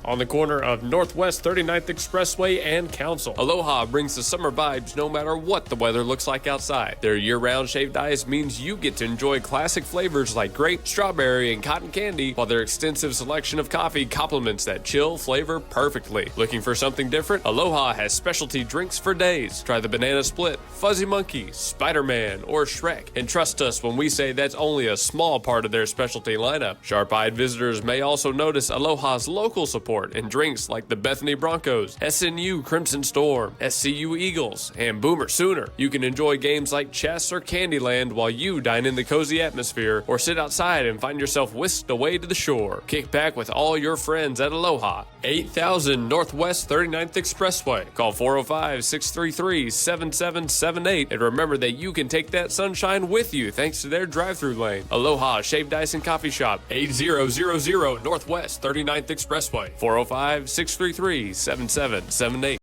on the corner of Northwest 39th Expressway and Council. Aloha brings the summer vibes no matter what the weather looks like outside. Their year-round shaved ice means you get to enjoy classic flavors like grape, strawberry, and cotton candy, while their extensive selection of coffee complements that chill flavor perfectly. Looking for something different? Aloha has specialty drinks for days. Try the Banana Split, Fuzzy Monkey, Spider-Man, or Shrek. And trust us when we say that's only a small part of their specialty lineup. Sharp-eyed visitors may also notice Aloha's local support in drinks like the Bethany Bronchos, SNU Crimson Storm, SCU Eagles, and Boomer Sooner. You can enjoy games like chess or Candyland while you dine in the cozy atmosphere, or sit outside and find yourself whisked away to the shore. Kick back with all your friends at Aloha, 8000 Northwest 39th Expressway. Call 405-633-7778, and remember that you can take that sunshine with you thanks to their drive-thru lane. Aloha Shaved Ice and Coffee Shop, 8000 Northwest 39th Expressway. 405-633-7778.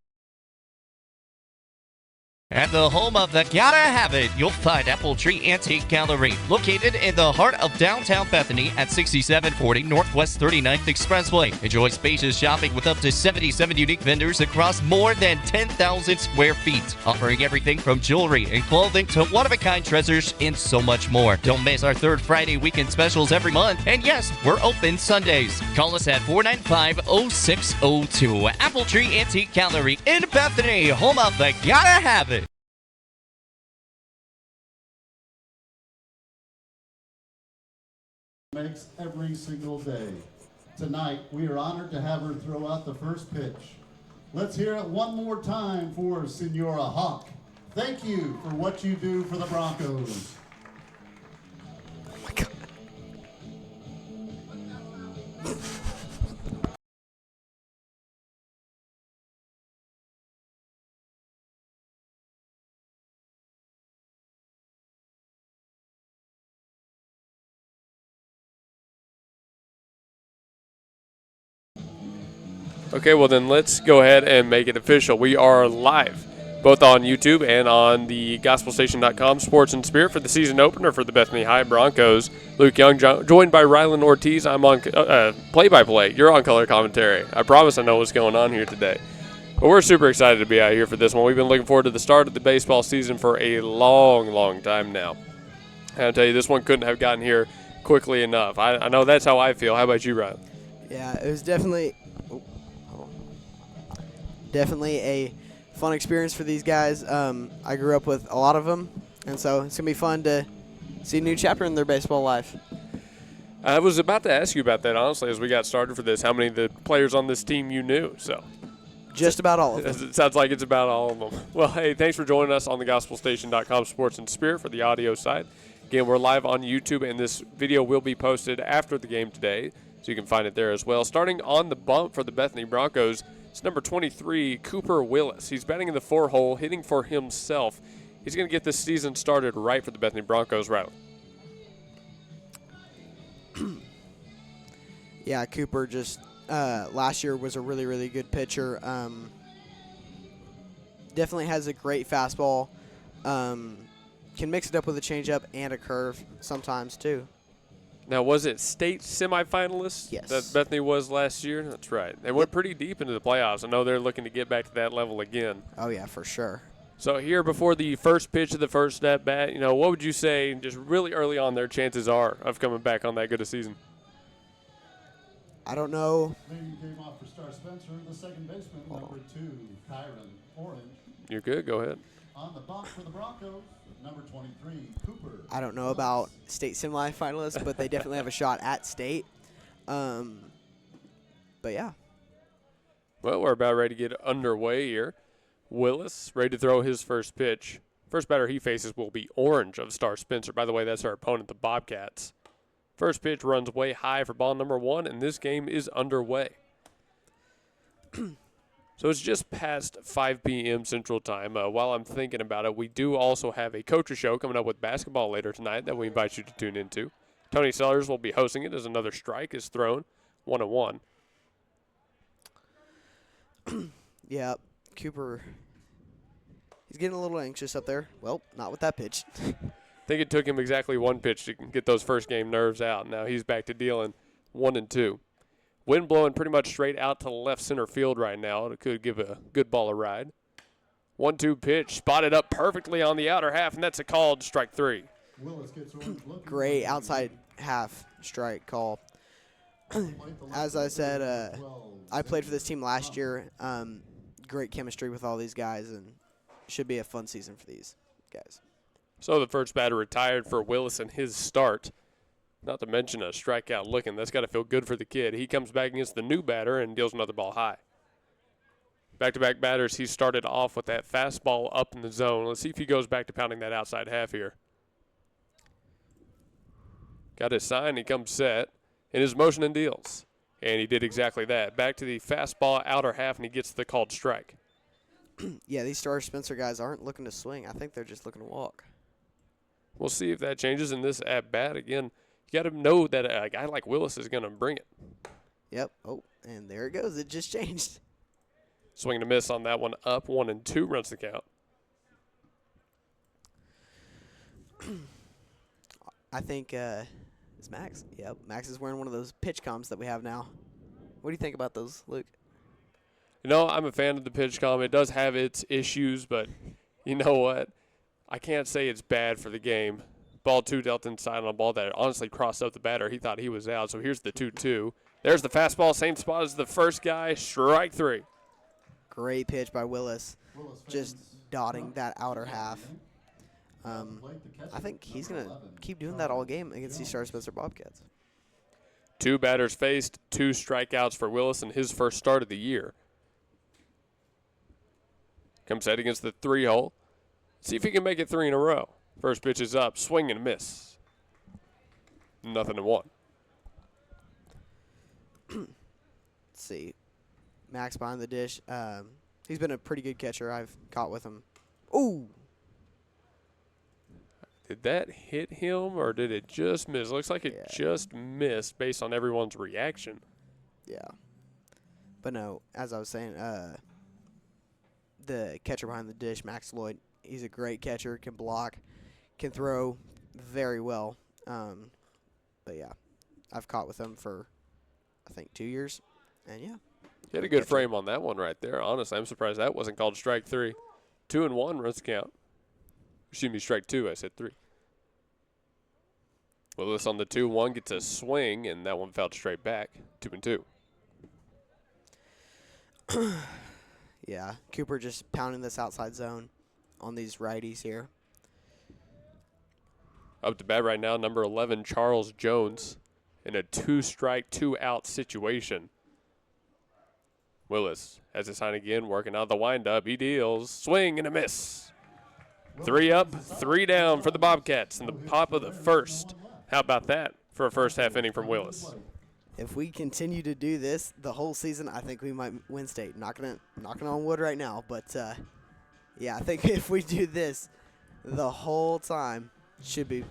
At the home of the Gotta Have It, you'll find Apple Tree Antique Gallery, located in the heart of downtown Bethany at 6740 Northwest 39th Expressway. Enjoy spacious shopping with up to 77 unique vendors across more than 10,000 square feet, offering everything from jewelry and clothing to one-of-a-kind treasures and so much more. Don't miss our third Friday weekend specials every month, and yes, we're open Sundays. Call us at 495-0602. Apple Tree Antique Gallery in Bethany, home of the Gotta Have It. Makes every single day. Tonight, we are honored to have her throw out the first pitch. Let's hear it one more time for Senora Hawk. Thank you for what you do for the Broncos. Oh my God. Okay, well then let's go ahead and make it official. We are live, both on YouTube and on the GospelStation.com Sports and Spirit for the season opener for the Bethany High Broncos. Luke Young, joined by Rylan Ortiz. I'm on play-by-play. You're on color commentary. I promise I know what's going on here today. But we're super excited to be out here for this one. We've been looking forward to the start of the baseball season for a long, long time now. And I'll tell you, this one couldn't have gotten here quickly enough. I know that's how I feel. How about you, Rylan? Yeah, it was definitely a fun experience for these guys. I grew up with a lot of them, and so it's going to be fun to see a new chapter in their baseball life. I was about to ask you about that, honestly, as we got started for this, how many of the players on this team you knew. So just about all of them. It sounds like it's about all of them. Well, hey, thanks for joining us on the GospelStation.com Sports and Spirit for the audio side. Again, we're live on YouTube, and this video will be posted after the game today, so you can find it there as well. Starting on the bump for the Bethany Broncos, it's number 23, Cooper Willis. He's batting in the 4-hole, hitting for himself. He's going to get this season started right for the Bethany Broncos, right? Yeah, Cooper just last year was a really, really good pitcher. Definitely has a great fastball. Can mix it up with a changeup and a curve sometimes, too. Now, was it state semifinalists Yes. that Bethany was last year? That's right. They went pretty deep into the playoffs. I know they're looking to get back to that level again. Oh, yeah, for sure. So here before the first pitch of the first at bat, what would you say just really early on their chances are of coming back on that good a season? I don't know. Leading game off for Star Spencer, the second baseman, number 2, Kyron Orange. You're good. Go ahead. On the bump for the Broncos, number 23, Cooper. I don't know about state semifinalists, but they definitely have a shot at state. But, yeah. Well, we're about ready to get underway here. Willis ready to throw his first pitch. First batter he faces will be Orange of Star Spencer. By the way, that's our opponent, the Bobcats. First pitch runs way high for ball number 1, and this game is underway. So it's just past 5 p.m. Central Time. While I'm thinking about it, we do also have a coaches show coming up with basketball later tonight that we invite you to tune into. Tony Sellers will be hosting it as another strike is thrown, 1-1. Yeah, Cooper, he's getting a little anxious up there. Well, not with that pitch. I think it took him exactly one pitch to get those first game nerves out. Now he's back to dealing 1-2. Wind blowing pretty much straight out to left center field right now. It could give a good ball a ride. 1-2 pitch, spotted up perfectly on the outer half, and that's a called strike 3. Great outside half strike call. As I said, I played for this team last year. Great chemistry with all these guys, and should be a fun season for these guys. So the first batter retired for Willis in his start. Not to mention a strikeout looking. That's got to feel good for the kid. He comes back against the new batter and deals another ball high. Back-to-back batters, he started off with that fastball up in the zone. Let's see if he goes back to pounding that outside half here. Got his sign, he comes set, in his motion and deals. And he did exactly that. Back to the fastball outer half, and he gets the called strike. Yeah, these Star Spencer guys aren't looking to swing. I think they're just looking to walk. We'll see if that changes in this at-bat. Again, you got to know that a guy like Willis is going to bring it. Yep. Oh, and there it goes. It just changed. Swing and a miss on that one, up 1-2 runs the count. I think is Max. Yep, Max is wearing one of those pitch comms that we have now. What do you think about those, Luke? You know, I'm a fan of the pitch comm. It does have its issues, but you know what? I can't say it's bad for the game. Ball 2 dealt inside on a ball that honestly crossed up the batter. He thought he was out, so here's the 2-2. There's the fastball, same spot as the first guy, strike 3. Great pitch by Willis, just dotting that outer half. I think he's going to keep doing that all game against these Star Spencer Bobcats. 2 batters faced, 2 strikeouts for Willis in his first start of the year. Comes set against the 3-hole. See if he can make it 3 in a row. First pitch is up, swing and a miss. 0-1. Let's see. Max behind the dish. He's been a pretty good catcher. I've caught with him. Ooh. Did that hit him or did it just miss? Looks like it just missed based on everyone's reaction. Yeah. But no, as I was saying, the catcher behind the dish, Max Lloyd, he's a great catcher, can block, can throw very well. But, yeah, I've caught with him for, I think, 2 years. And, yeah. He had a good frame on that one right there. Honestly, I'm surprised that wasn't called strike 3. 2-1 runs count. Excuse me, strike 2. I said 3. Willis on the 2-1 gets a swing, and that one fouled straight back. 2-2. Yeah, Cooper just pounding this outside zone on these righties here. Up to bat right now, number 11, Charles Jones, in a 2-strike, 2-out situation. Willis has his sign again, working out the windup. He deals. Swing and a miss. 3 up, 3 down for the Bobcats in the top of the first. How about that for a first half inning from Willis? If we continue to do this the whole season, I think we might win state. Knocking on wood right now, but yeah, I think if we do this the whole time, should be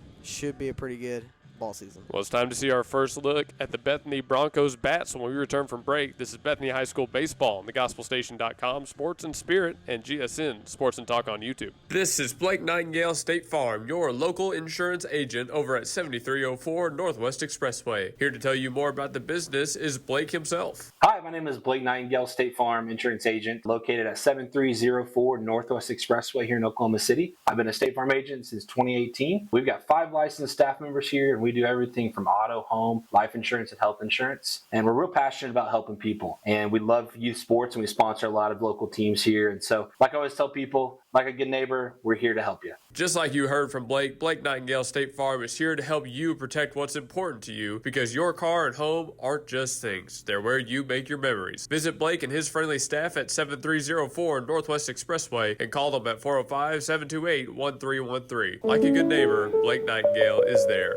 a pretty good ball season. Well, it's time to see our first look at the Bethany Bronchos bats when we return from break. This is Bethany High School Baseball on thegospelstation.com, Sports and Spirit, and GSN Sports and Talk on YouTube. This is Blake Nightingale State Farm, your local insurance agent over at 7304 Northwest Expressway. Here to tell you more about the business is Blake himself. Hi, my name is Blake Nightingale, State Farm insurance agent located at 7304 Northwest Expressway here in Oklahoma City. I've been a State Farm agent since 2018. We've got 5 licensed staff members here, and we do everything from auto, home, life insurance, and health insurance. And we're real passionate about helping people. And we love youth sports, and we sponsor a lot of local teams here. And so, like I always tell people, like a good neighbor, we're here to help you. Just like you heard from Blake, Blake Nightingale State Farm is here to help you protect what's important to you, because your car and home aren't just things. They're where you make your memories. Visit Blake and his friendly staff at 7304 Northwest Expressway and call them at 405-728-1313. Like a good neighbor, Blake Nightingale is there.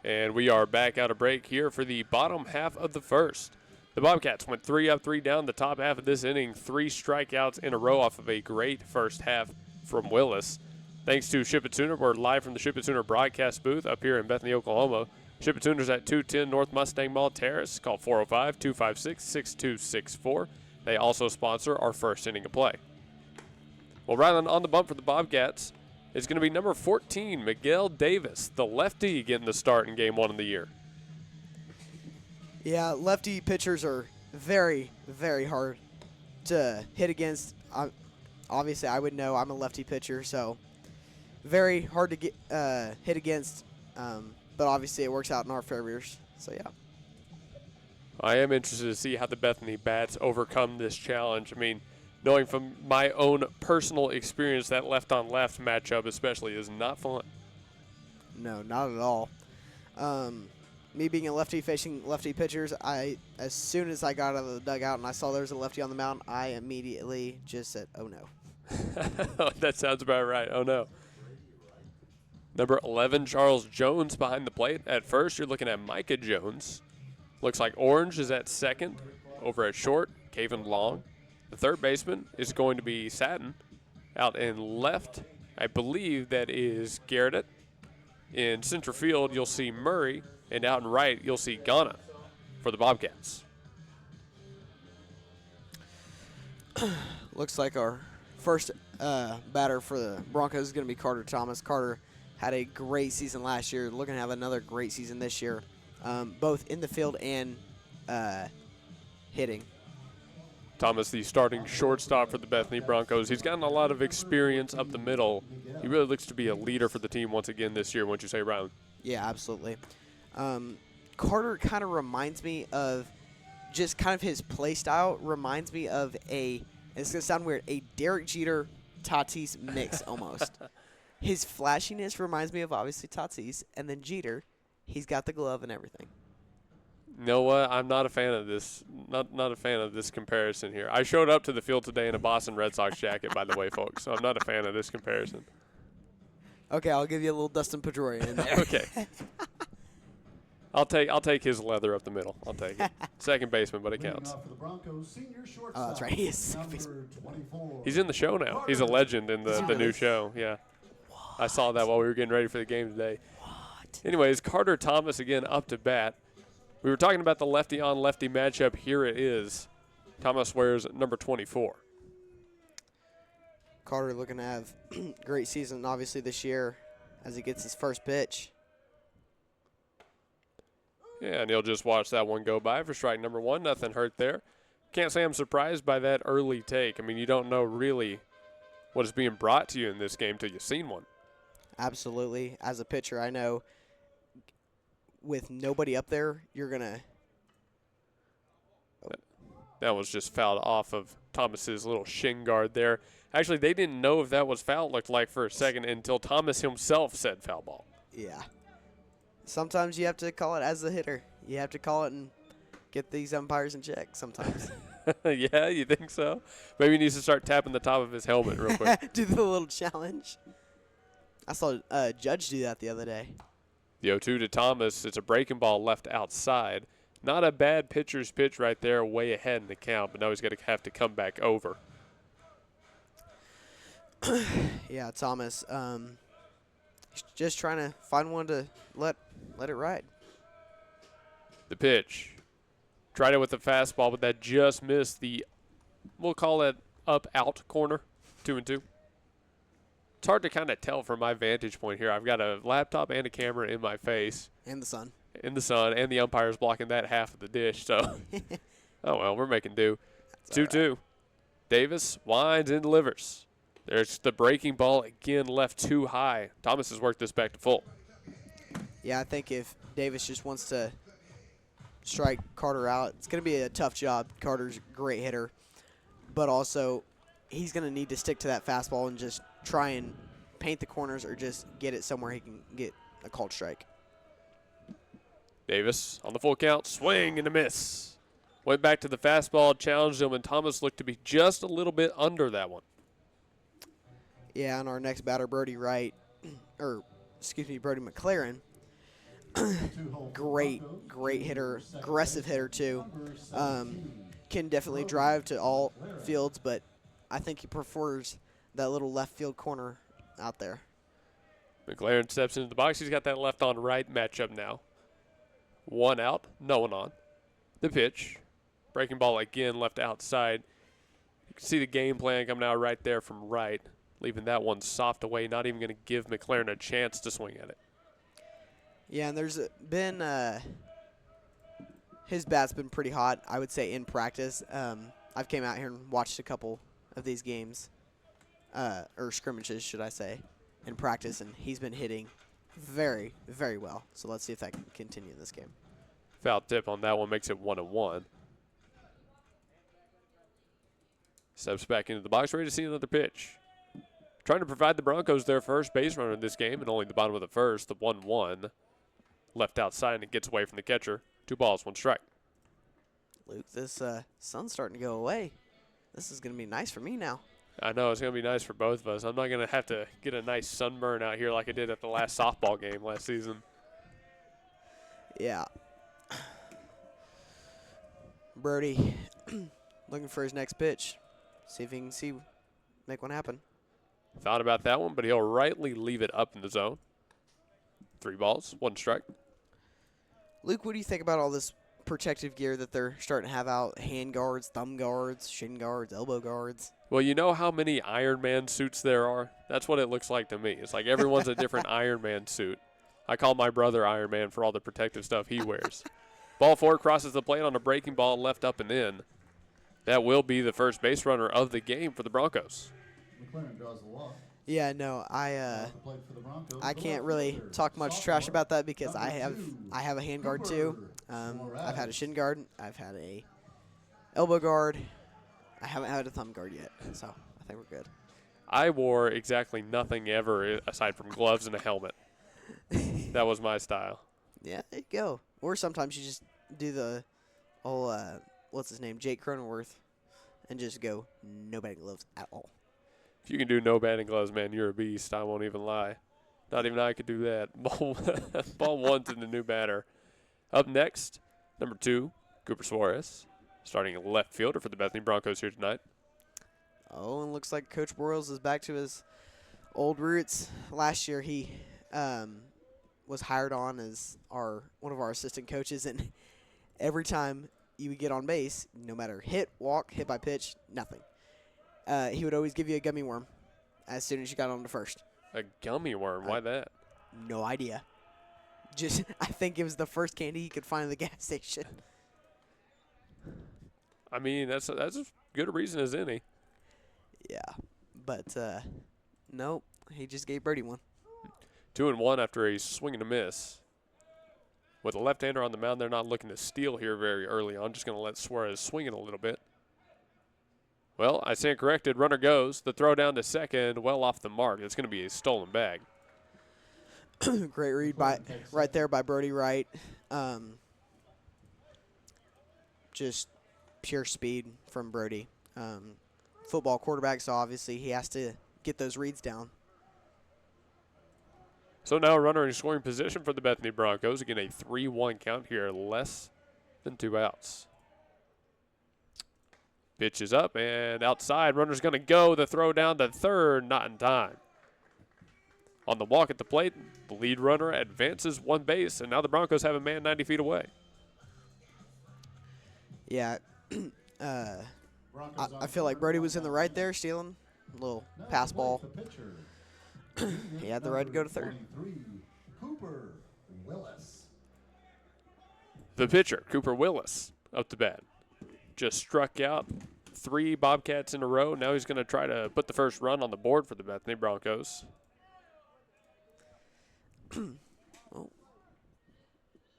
And we are back out of break here for the bottom half of the first. The Bobcats went 3 up, 3 down the top half of this inning, 3 strikeouts in a row off of a great first half from Willis. Thanks to Ship It Sooner, we're live from the Ship It Sooner broadcast booth up here in Bethany, Oklahoma. Ship It Sooner's at 210 North Mustang Mall Terrace. Call 405-256-6264. They also sponsor our first inning of play. Well, Ryland on the bump for the Bobcats is going to be number 14, Miguel Davis, the lefty, getting the start in Game 1 of the year. Yeah, lefty pitchers are very, very hard to hit against. Obviously, I would know. I'm a lefty pitcher, so very hard to get hit against. But obviously, it works out in our favors. So yeah. I am interested to see how the Bethany Bats overcome this challenge. I mean, knowing from my own personal experience, that left-on-left matchup especially is not fun. No, not at all. Me being a lefty facing lefty pitchers, as soon as I got out of the dugout and I saw there was a lefty on the mound, I immediately just said, "Oh no." That sounds about right. Oh no. Number 11, Charles Jones behind the plate. At first, you're looking at Micah Jones. Looks like Orange is at second. Over at short, Caven Long. The third baseman is going to be Satin. Out in left, I believe that is Garrett. In center field, you'll see Murray. And out in right, you'll see Ghana for the Bobcats. Looks like our first batter for the Broncos is going to be Carter Thomas. Carter had a great season last year. Looking to have another great season this year, both in the field and hitting. Thomas, the starting shortstop for the Bethany Broncos. He's gotten a lot of experience up the middle. He really looks to be a leader for the team once again this year, wouldn't you say, Ryan? Yeah, absolutely. Carter kind of reminds me of just kind of his play style reminds me of it's going to sound weird, a Derek Jeter Tatis mix almost. His flashiness reminds me of obviously Tatis, and then Jeter, he's got the glove and everything. You know what? I'm not a fan of this. Not a fan of this comparison here. I showed up to the field today in a Boston Red Sox jacket, by the way, folks. So I'm not a fan of this comparison. Okay, I'll give you a little Dustin Pedroia in there. Okay. I'll take his leather up the middle. I'll take it. Second baseman, but it counts. Oh, that's right. He is. He's in the show now. He's a legend in the new show. Yeah. What? I saw that while we were getting ready for the game today. What? Anyways, Carter Thomas again up to bat. We were talking about the lefty-on-lefty matchup. Here it is. Thomas wears number 24. Carter looking to have great season, obviously, this year as he gets his first pitch. Yeah, and he'll just watch that one go by for strike number one. Nothing hurt there. Can't say I'm surprised by that early take. I mean, you don't know really what is being brought to you in this game till you've seen one. Absolutely. As a pitcher, I know with nobody up there, you're going to. That was just fouled off of Thomas's little shin guard there. Actually, they didn't know if that was foul, it looked like, for a second until Thomas himself said foul ball. Yeah. Sometimes you have to call it as the hitter. You have to call it and get these umpires in check sometimes. Yeah, you think so? Maybe he needs to start tapping the top of his helmet real quick. Do the little challenge. I saw a judge do that the other day. The 0-2 to Thomas. It's a breaking ball left outside. Not a bad pitcher's pitch right there, way ahead in the count, but now he's going to have to come back over. Yeah, Thomas. He's just trying to find one to let it ride. The pitch. Tried it with the fastball, but that just missed the, we'll call it up-out corner, 2-2. It's hard to kind of tell from my vantage point here. I've got a laptop and a camera in my face. And the sun. In the sun, and the umpire's blocking that half of the dish. So, oh, well, we're making do. 2-2. Right. Davis winds and delivers. There's the breaking ball again left too high. Thomas has worked this back to full. Yeah, I think if Davis just wants to strike Carter out, it's going to be a tough job. Carter's a great hitter. But also, he's going to need to stick to that fastball and just try and paint the corners or just get it somewhere he can get a called strike. Davis on the full count, swing and a miss. Went back to the fastball, challenged him, and Thomas looked to be just a little bit under that one. Yeah, and our next batter, Brody McLaren. Great hitter, aggressive hitter too. Can definitely drive to all fields, but I think he prefers that little left field corner out there. McLaren steps into the box. He's got that left on right matchup now. One out, no one on. The pitch. Breaking ball again left outside. You can see the game plan coming out right there from right, leaving that one soft away, not even going to give McLaren a chance to swing at it. Yeah, and there's been his bat's been pretty hot, I would say, in practice. I've came out here and watched a couple of these games, or scrimmages, should I say, in practice, and he's been hitting very, very well. So let's see if that can continue in this game. Foul tip on that one makes it 1-1. Steps back into the box, ready to see another pitch. Trying to provide the Broncos their first base runner in this game, and only the bottom of the first, the 1-1. Left outside, and it gets away from the catcher. 2 balls, 1 strike. Luke, this sun's starting to go away. This is going to be nice for me now. I know, it's going to be nice for both of us. I'm not going to have to get a nice sunburn out here like I did at the last softball game last season. Yeah. Brody looking for his next pitch. See if he can make one happen. Thought about that one, but he'll rightly leave it up in the zone. 3 balls, 1 strike. Luke, what do you think about all this protective gear that they're starting to have out? Hand guards, thumb guards, shin guards, elbow guards. Well, you know how many Iron Man suits there are? That's what it looks like to me. It's like everyone's a different Iron Man suit. I call my brother Iron Man for all the protective stuff he wears. Ball 4 crosses the plate on a breaking ball left up and in. That will be the first base runner of the game for the Broncos. McLaren draws the walk. Yeah, no, I can't really talk much trash about that because I have a hand guard too. I've had a shin guard. I've had a elbow guard. I haven't had a thumb guard yet, so I think we're good. I wore exactly nothing ever aside from gloves and a helmet. That was my style. Yeah, there you go. Or sometimes you just do the whole, what's his name, Jake Cronenworth, and just go no batting gloves at all. If you can do no batting gloves, man, you're a beast. I won't even lie. Not even I could do that. Ball 1 to the new batter. Up next, number 2, Cooper Suarez, starting left fielder for the Bethany Broncos here tonight. Oh, and looks like Coach Boyles is back to his old roots. Last year he was hired on as one of our assistant coaches, and every time you would get on base, no matter hit, walk, hit by pitch, nothing. He would always give you a gummy worm as soon as you got on to first. A gummy worm? Why that? No idea. Just, I think it was the first candy he could find at the gas station. I mean, that's as good a reason as any. Yeah, but nope, he just gave Brady one. 2-1 after a swing and a miss. With a left-hander on the mound, they're not looking to steal here very early on. Just going to let Suarez swing it a little bit. Well, I stand corrected. Runner goes. The throw down to second, well off the mark. It's going to be a stolen bag. Great read right there by Brody Wright. Just pure speed from Brody. Football quarterback, so obviously he has to get those reads down. So now a runner in scoring position for the Bethany Broncos. Again, a 3-1 count here, less than 2 outs. Pitch is up and outside. Runner's going to go. The throw down to third, not in time. On the walk at the plate, the lead runner advances 1 base, and now the Broncos have a man 90 feet away. Yeah, I feel like Brody was in the right there, stealing a little pass ball. He had the right to go to third. Cooper Willis. The pitcher, Cooper Willis, up to bat. Just struck out 3 Bobcats in a row. Now he's going to try to put the first run on the board for the Bethany Broncos. Oh.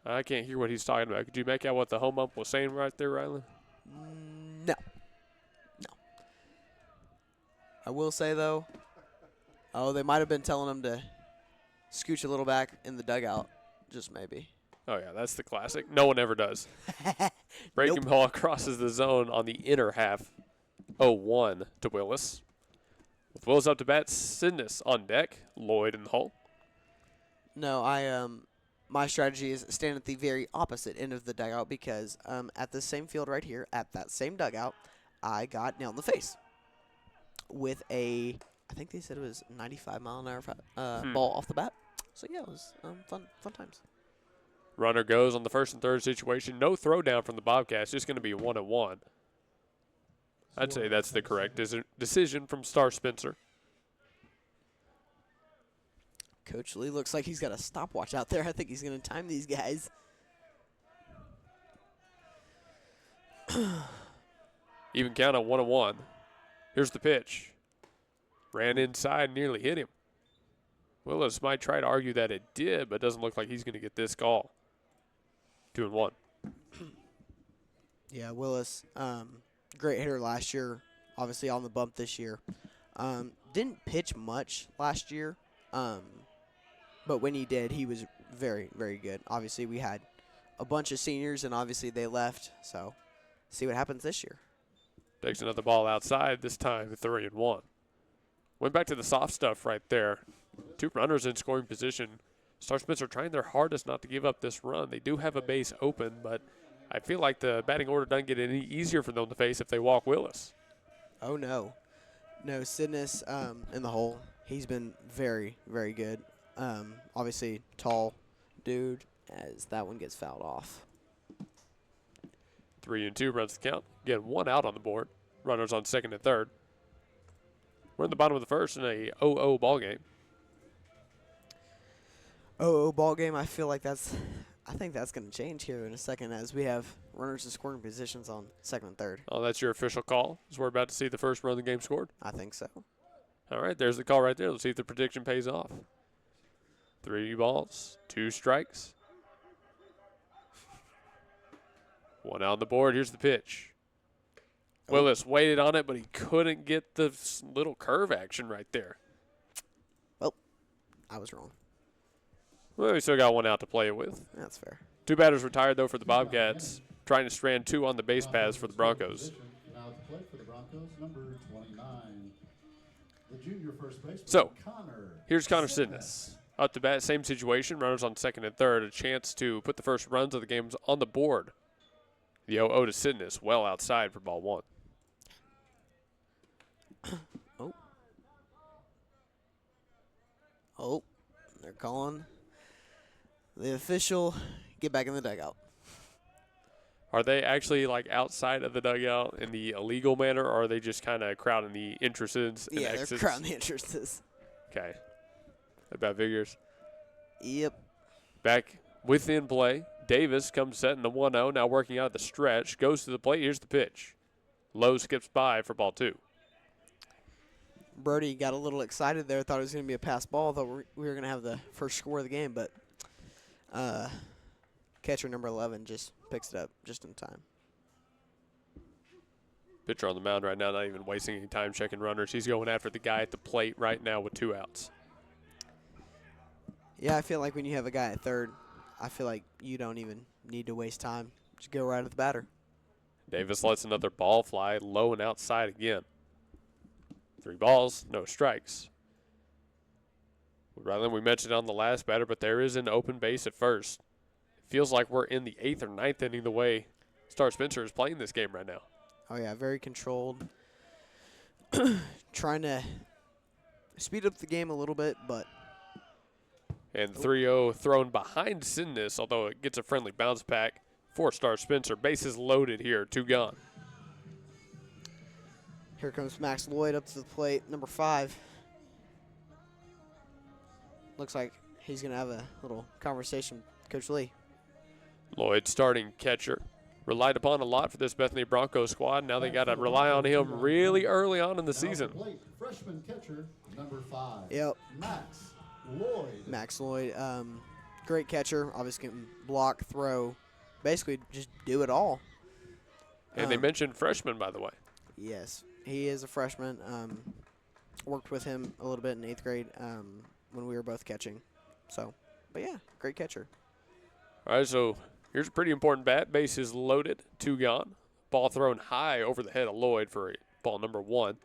I can't hear what he's talking about. Could you make out what the home ump was saying right there, Rylan? No. I will say, though, they might have been telling him to scooch a little back in the dugout, just maybe. Oh, yeah, that's the classic. No one ever does. Breaking ball crosses the zone on the inner half. 0-1 to Willis. With Willis up to bat, Sidness on deck. Lloyd in the hole. No, my strategy is stand at the very opposite end of the dugout because at this same field right here, at that same dugout, I got nailed in the face with I think they said it was 95-mile-an-hour ball off the bat. So, yeah, it was fun times. Runner goes on the first and third situation. No throw down from the Bobcats. Just going to be 1-1. I'd say that's the correct decision from Star Spencer. Coach Lee looks like he's got a stopwatch out there. I think he's going to time these guys. Even count on 1-1. Here's the pitch. Ran inside, nearly hit him. Willis might try to argue that it did, but doesn't look like he's going to get this call. 2-1. Yeah, Willis, great hitter last year, obviously on the bump this year. Didn't pitch much last year, but when he did, he was very, very good. Obviously, we had a bunch of seniors, and obviously they left, so see what happens this year. Takes another ball outside, this time 3-1. Went back to the soft stuff right there. 2 runners in scoring position. Star Spencer trying their hardest not to give up this run. They do have a base open, but I feel like the batting order doesn't get any easier for them to face if they walk Willis. Oh, no. No, Sidness in the hole. He's been very, very good. Obviously, tall dude, as that one gets fouled off. 3-2 runs the count. Again, 1 out on the board. Runners on second and third. We're in the bottom of the first in a 0-0 ball game. 0-0 ball game. I think that's going to change here in a second as we have runners in scoring positions on second and third. Oh, that's your official call, as we're about to see the first run of the game scored? I think so. All right, there's the call right there. Let's see if the prediction pays off. 3 balls, 2 strikes. 1 out on the board. Here's the pitch. Willis waited on it, but he couldn't get the little curve action right there. Well, I was wrong. Well, we still got 1 out to play it with. That's fair. 2 batters retired, though, for the Bobcats. Trying to strand 2 on the base paths for the Broncos. Now to play for the Broncos, number 29, the junior first baseman, So, Connor. here's Connor Sidness. Up to bat, same situation. Runners on second and third. A chance to put the first runs of the game on the board. The 0-0 to Sidness, well outside for ball 1. Oh, they're calling the official. Get back in the dugout. Are they actually like outside of the dugout in the illegal manner, or are they just kind of crowding the entrances and exits? They're crowding the entrances. Okay. About figures. Yep. Back within play. Davis comes setting the 1-0, now working out the stretch. Goes to the plate. Here's the pitch. Lowe skips by for ball 2. Brody got a little excited there. Thought it was going to be a pass ball. Thought we were going to have the first score of the game, but catcher number 11 just picks it up just in time. Pitcher on the mound right now, not even wasting any time checking runners. He's going after the guy at the plate right now with 2 outs. Yeah, I feel like when you have a guy at third, I feel like you don't even need to waste time. Just go right at the batter. Davis lets another ball fly low and outside again. 3 balls, no strikes. Rather than we mentioned on the last batter, but there is an open base at first. It feels like we're in the 8th or 9th inning the way Star Spencer is playing this game right now. Oh, yeah, very controlled. Trying to speed up the game a little bit, but. And 3-0 thrown behind Sidness, although it gets a friendly bounce back for Star Spencer. Bases loaded here, 2 gone. Here comes Max Lloyd up to the plate, number 5. Looks like he's going to have a little conversation with Coach Lee. Lloyd, starting catcher, relied upon a lot for this Bethany Bronchos squad. Now they got to rely on him really early on in the season. Freshman catcher, number 5. Yep. Max Lloyd. Great catcher. Obviously can block, throw, basically just do it all. And they mentioned freshman, by the way. Yes, he is a freshman. Worked with him a little bit in 8th grade when we were both catching. So, but yeah, great catcher. All right, so here's a pretty important bat. Base is loaded, 2 gone. Ball thrown high over the head of Lloyd for ball number 1.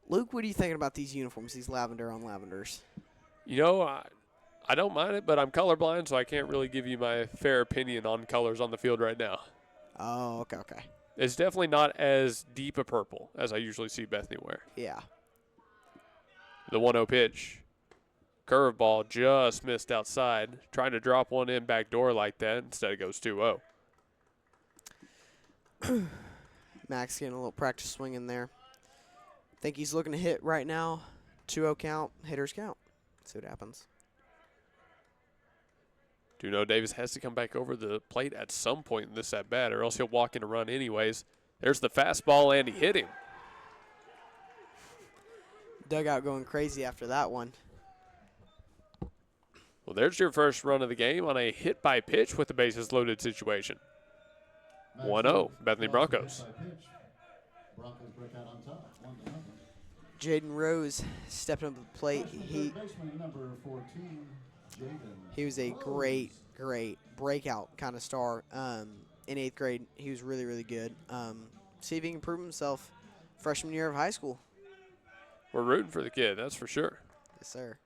Luke, what are you thinking about these uniforms, these lavender on lavenders? You know, I don't mind it, but I'm colorblind, so I can't really give you my fair opinion on colors on the field right now. Oh, okay. It's definitely not as deep a purple as I usually see Bethany wear. Yeah. The 1-0 pitch. Curveball just missed outside. Trying to drop one in back door like that. Instead it goes 2-0. Max getting a little practice swing in there. Think he's looking to hit right now. 2-0 count. Hitters count. See what happens. Do know Davis has to come back over the plate at some point in this at-bat, or else he'll walk in a run anyways. There's the fastball, and he hit him. Dugout going crazy after that one. Well, there's your first run of the game on a hit-by-pitch with the bases loaded situation. 1-0, Bethany Broncos. Broncos break out on top, 1-0. Jaden Rose stepping up to the plate. Number 14, He was a great breakout kind of star. In 8th grade, he was really, really good. See if he can prove himself freshman year of high school. We're rooting for the kid, that's for sure. Yes, sir.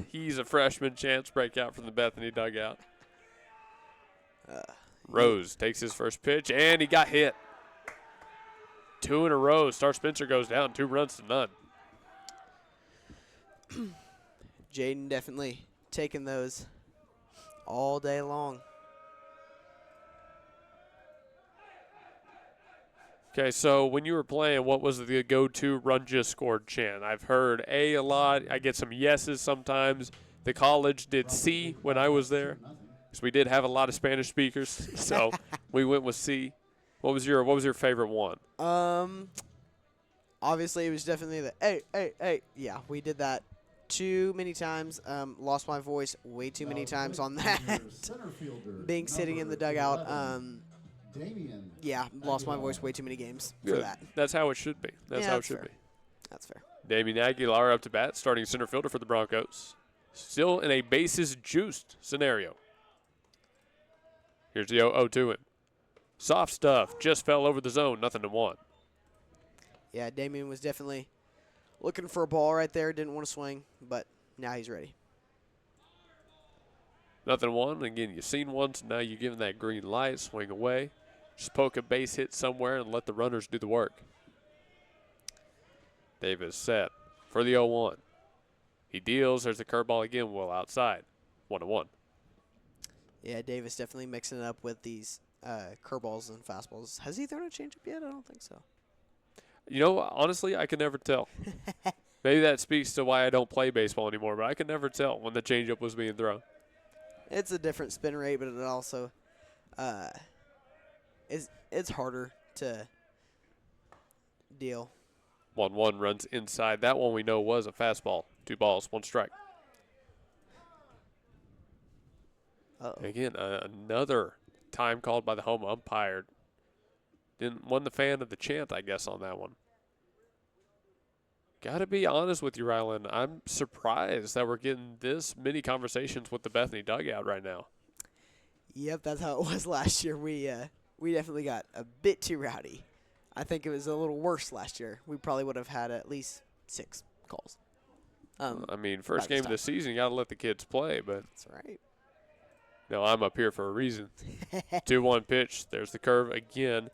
He's a freshman. Chance breakout from the Bethany dugout. Rose takes his first pitch, and he got hit. 2 in a row. Star Spencer goes down 2 runs to none. Jaden definitely taking those all day long. Okay, so when you were playing, what was the go-to run just scored chant? I've heard A a lot. I get some yeses sometimes. The college did C when I was there, because we did have a lot of Spanish speakers, so we went with C. What was your favorite one? Obviously it was definitely the hey. Yeah, we did that too many times. Lost my voice way too many times on that. Being sitting in the dugout. Yeah, lost my voice way too many games for that. That's how it should be. That's how it should be. That's fair. Damian Aguilar up to bat, starting center fielder for the Broncos. Still in a bases-juiced scenario. Here's the 0-2 him. Soft stuff, just fell over the zone, 0-1. Yeah, Damian was definitely looking for a ball right there, didn't want to swing, but now he's ready. 0-1. Again, you've seen one, so now you're giving that green light, swing away. Just poke a base hit somewhere and let the runners do the work. Davis set for the 0-1. He deals. There's the curveball again, well outside. 1-1. Yeah, Davis definitely mixing it up with these curveballs and fastballs. Has he thrown a changeup yet? I don't think so. You know, honestly, I can never tell. Maybe that speaks to why I don't play baseball anymore, but I can never tell when the changeup was being thrown. It's a different spin rate, but it also it's harder to deal. 1-1 runs inside. That one we know was a fastball. 2 balls, 1 strike. Again, another time called by the home umpire. Wasn't the fan of the chant, I guess, on that one. Got to be honest with you, Rylan. I'm surprised that we're getting this many conversations with the Bethany dugout right now. Yep, that's how it was last year. We definitely got a bit too rowdy. I think it was a little worse last year. We probably would have had at least 6 calls. I mean, first game of the season, you got to let the kids play, but that's right. No, I'm up here for a reason. 2-1 pitch. There's the curve again.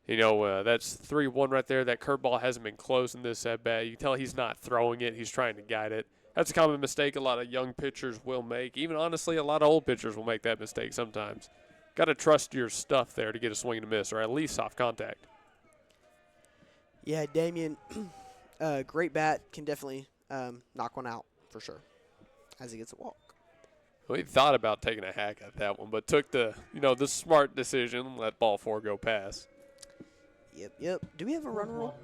You know, that's 3-1 right there. That curveball hasn't been close in this at bat. You can tell he's not throwing it. He's trying to guide it. That's a common mistake a lot of young pitchers will make. Even, honestly, a lot of old pitchers will make that mistake sometimes. Got to trust your stuff there to get a swing and a miss, or at least soft contact. Yeah, Damian, great bat. Can definitely knock one out for sure as he gets a walk. Well, he thought about taking a hack at that one, but took the smart decision, let ball 4 go past. Yep. Do we have a run rule?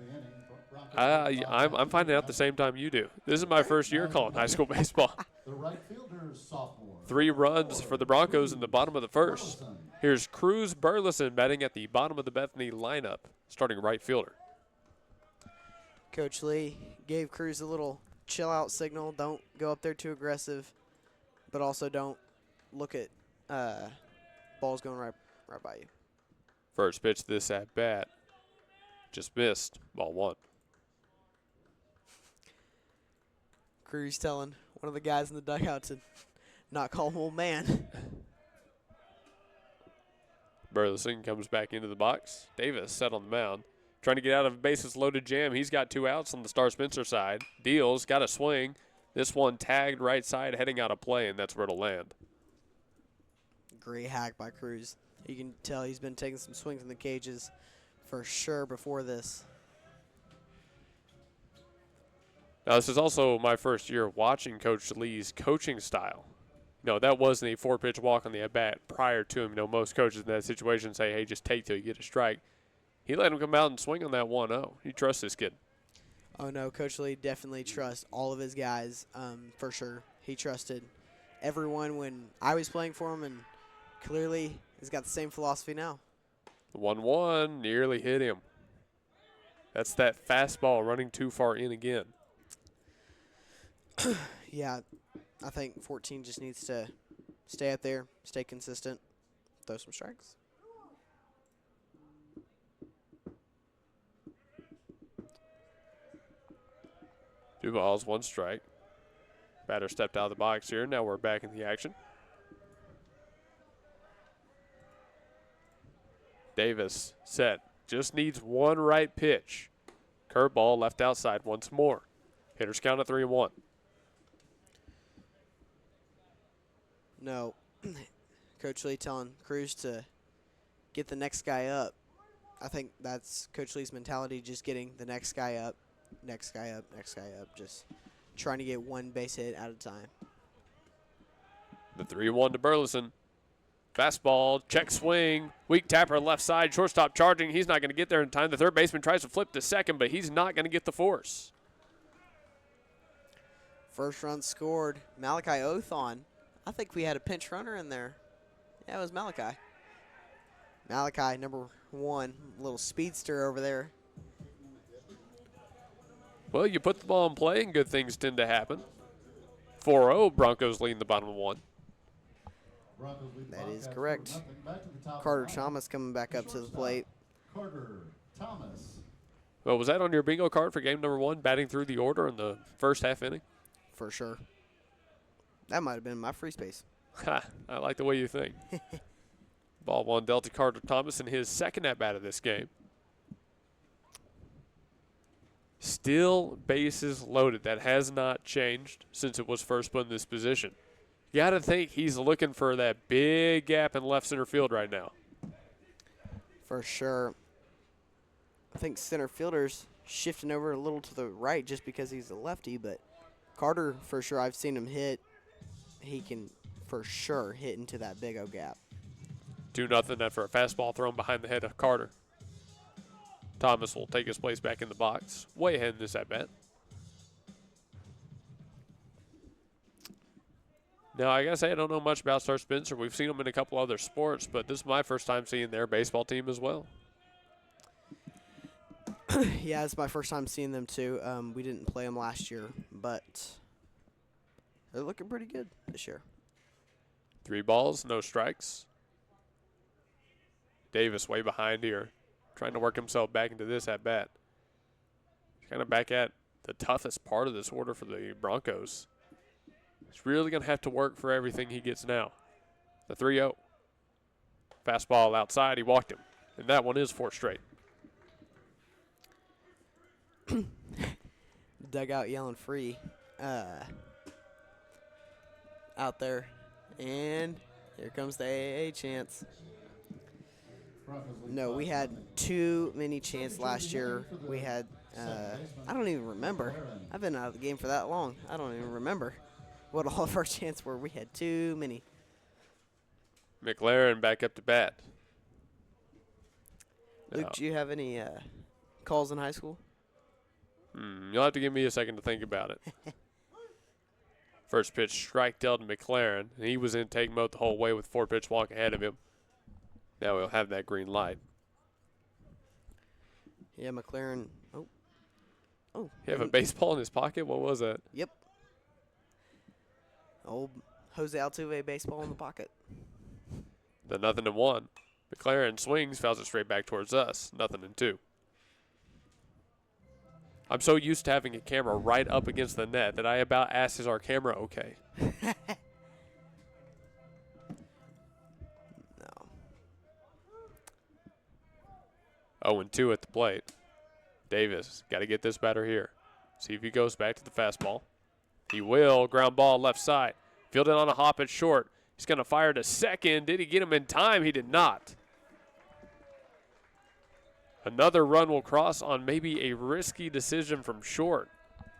I'm finding out the same time you do. This is my first year calling high school baseball. The right fielder, sophomore. 3 runs for the Broncos in the bottom of the first. Here's Cruz Burleson batting at the bottom of the Bethany lineup, starting right fielder. Coach Lee gave Cruz a little chill out signal. Don't go up there too aggressive, but also don't look at balls going right by you. First pitch this at bat. Just missed. Ball 1. Cruz telling one of the guys in the dugout to not call him old man. Burleson comes back into the box. Davis set on the mound. Trying to get out of a bases loaded jam. He's got 2 outs on the Star Spencer side. Deals, got a swing. This one tagged right side, heading out of play, and that's where it'll land. Great hack by Cruz. You can tell he's been taking some swings in the cages for sure before this. Now, this is also my first year watching Coach Lee's coaching style. No, that wasn't a 4-pitch walk on the at-bat prior to him. You know, most coaches in that situation say, hey, just take till you get a strike. He let him come out and swing on that 1-0. He trusts this kid. Oh, no, Coach Lee definitely trusts all of his guys, for sure. He trusted everyone when I was playing for him, and clearly he's got the same philosophy now. The 1-1 nearly hit him. That's that fastball running too far in again. Yeah, I think 14 just needs to stay up there, stay consistent, throw some strikes. Two balls, one strike. Batter stepped out of the box here. Now we're back in the action. Davis set. Just needs one right pitch. Curveball left outside once more. Hitters count at 3-1. No, Coach Lee telling Cruz to get the next guy up. I think that's Coach Lee's mentality, just getting the next guy up, next guy up, next guy up, just trying to get one base hit at a time. The 3-1 to Burleson. Fastball, check swing, weak tapper left side, shortstop charging. He's not going to get there in time. The third baseman tries to flip to second, but he's not going to get the force. First run scored. Malachi Othon. I think we had a pinch runner in there. Yeah, it was Malachi. Malachi, number 1, little speedster over there. Well, you put the ball in play and good things tend to happen. 4-0, Broncos leading the bottom of 1. That is correct. Carter Thomas coming back up to the plate. Carter Thomas. Well, was that on your bingo card for game number 1, batting through the order in the first half inning? For sure. That might have been my free space. Ha, I like the way you think. Ball 1 dealt to Carter Thomas in his second at-bat of this game. Still bases loaded. That has not changed since it was first put in this position. You got to think he's looking for that big gap in left center field right now. For sure. I think center fielder's shifting over a little to the right just because he's a lefty, but Carter, for sure, I've seen him hit. He can, for sure, hit into that big O gap. 2-0 after a fastball thrown behind the head of Carter. Thomas will take his place back in the box. Way ahead in this at-bat. Now, I gotta say, I don't know much about Star Spencer. We've seen them in a couple other sports, but this is my first time seeing their baseball team as well. Yeah, it's my first time seeing them, too. We didn't play them last year, but they're looking pretty good this year. 3 balls, no strikes. Davis way behind here, trying to work himself back into this at-bat. Kind of back at the toughest part of this order for the Broncos. He's really going to have to work for everything he gets now. The 3-0. Fastball outside, he walked him. And that one is 4 straight. Dugout yelling free out there. And here comes the AA chance. No, we had too many chants last year. We had, I don't even remember. I've been out of the game for that long. I don't even remember what all of our chants were. We had too many. McLaren back up to bat. Luke, do you have any calls in high school? You'll have to give me a second to think about it. First pitch strike dealt to McLaren, and he was in take mode the whole way with 4-pitch walk ahead of him. Now he'll have that green light. Yeah, McLaren. Oh. He have a baseball in his pocket? What was that? Yep. Old Jose Altuve baseball in the pocket. The 0-1. McLaren swings, fouls it straight back towards us. 0-2. I'm so used to having a camera right up against the net that I about asked, is our camera okay? No. 0-2 at the plate. Davis, got to get this batter here. See if he goes back to the fastball. He will. Ground ball left side. Fielded on a hop at short. He's going to fire to second. Did he get him in time? He did not. Another run will cross on maybe a risky decision from short.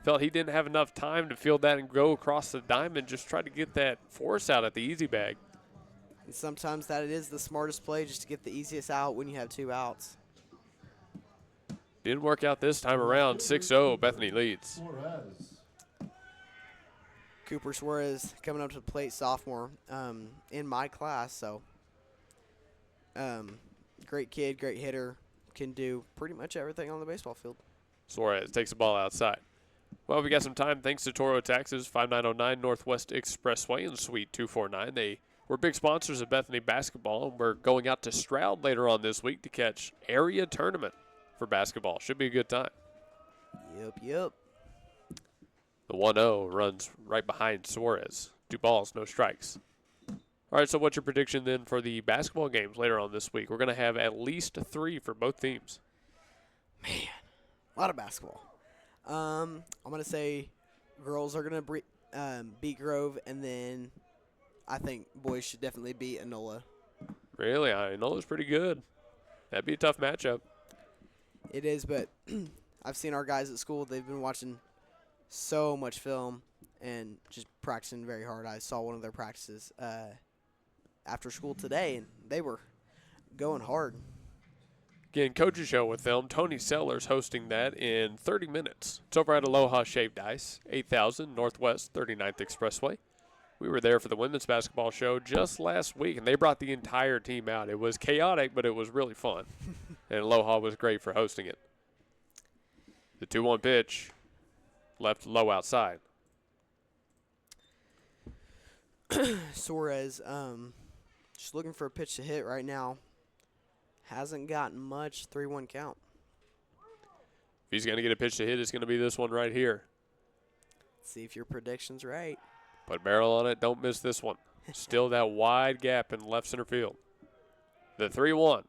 Felt he didn't have enough time to field that and go across the diamond, just tried to get that force out at the easy bag. And sometimes that is the smartest play, just to get the easiest out when you have 2 outs. Didn't work out this time around. 6-0, Bethany leads. Cooper Suarez coming up to the plate, sophomore, in my class. So, great kid, great hitter, can do pretty much everything on the baseball field. Suarez takes the ball outside. Well, we got some time thanks to Toro Taxes, 5909 Northwest Expressway in Suite 249. They were big sponsors of Bethany basketball, and we're going out to Stroud later on this week to catch area tournament for basketball. Should be a good time. Yep. The 1-0 runs right behind Suarez. 2 balls, no strikes. All right, so what's your prediction then for the basketball games later on this week? We're going to have at least 3 for both teams. Man, a lot of basketball. I'm going to say girls are going to beat Grove, and then I think boys should definitely beat Enola. Really? Enola's pretty good. That'd be a tough matchup. It is, but I've seen our guys at school. They've been watching so much film and just practicing very hard. I saw one of their practices after school today, and they were going hard. Again, Coach's Show with them. Tony Sellers hosting that in 30 minutes. It's over at Aloha Shaved Ice, 8000 Northwest 39th Expressway. We were there for the women's basketball show just last week, and they brought the entire team out. It was chaotic, but it was really fun. And Aloha was great for hosting it. The 2-1 pitch left low outside. Suarez, just looking for a pitch to hit right now. Hasn't gotten much. 3-1 count. If he's going to get a pitch to hit, it's going to be this one right here. See if your prediction's right. Put a barrel on it. Don't miss this one. Still that wide gap in left center field. The 3-1.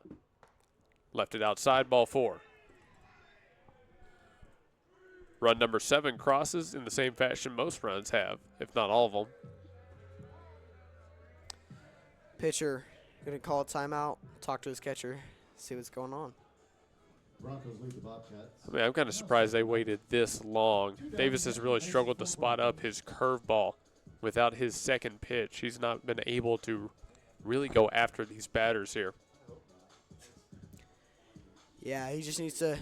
Left it outside, ball 4. Run number 7 crosses in the same fashion most runs have, if not all of them. Pitcher going to call a timeout, talk to his catcher, see what's going on. Broncos lead the Bobcats. I mean, I'm kind of surprised they waited this long. Davis has really struggled to spot up his curveball without his second pitch. He's not been able to really go after these batters here. Yeah, he just needs to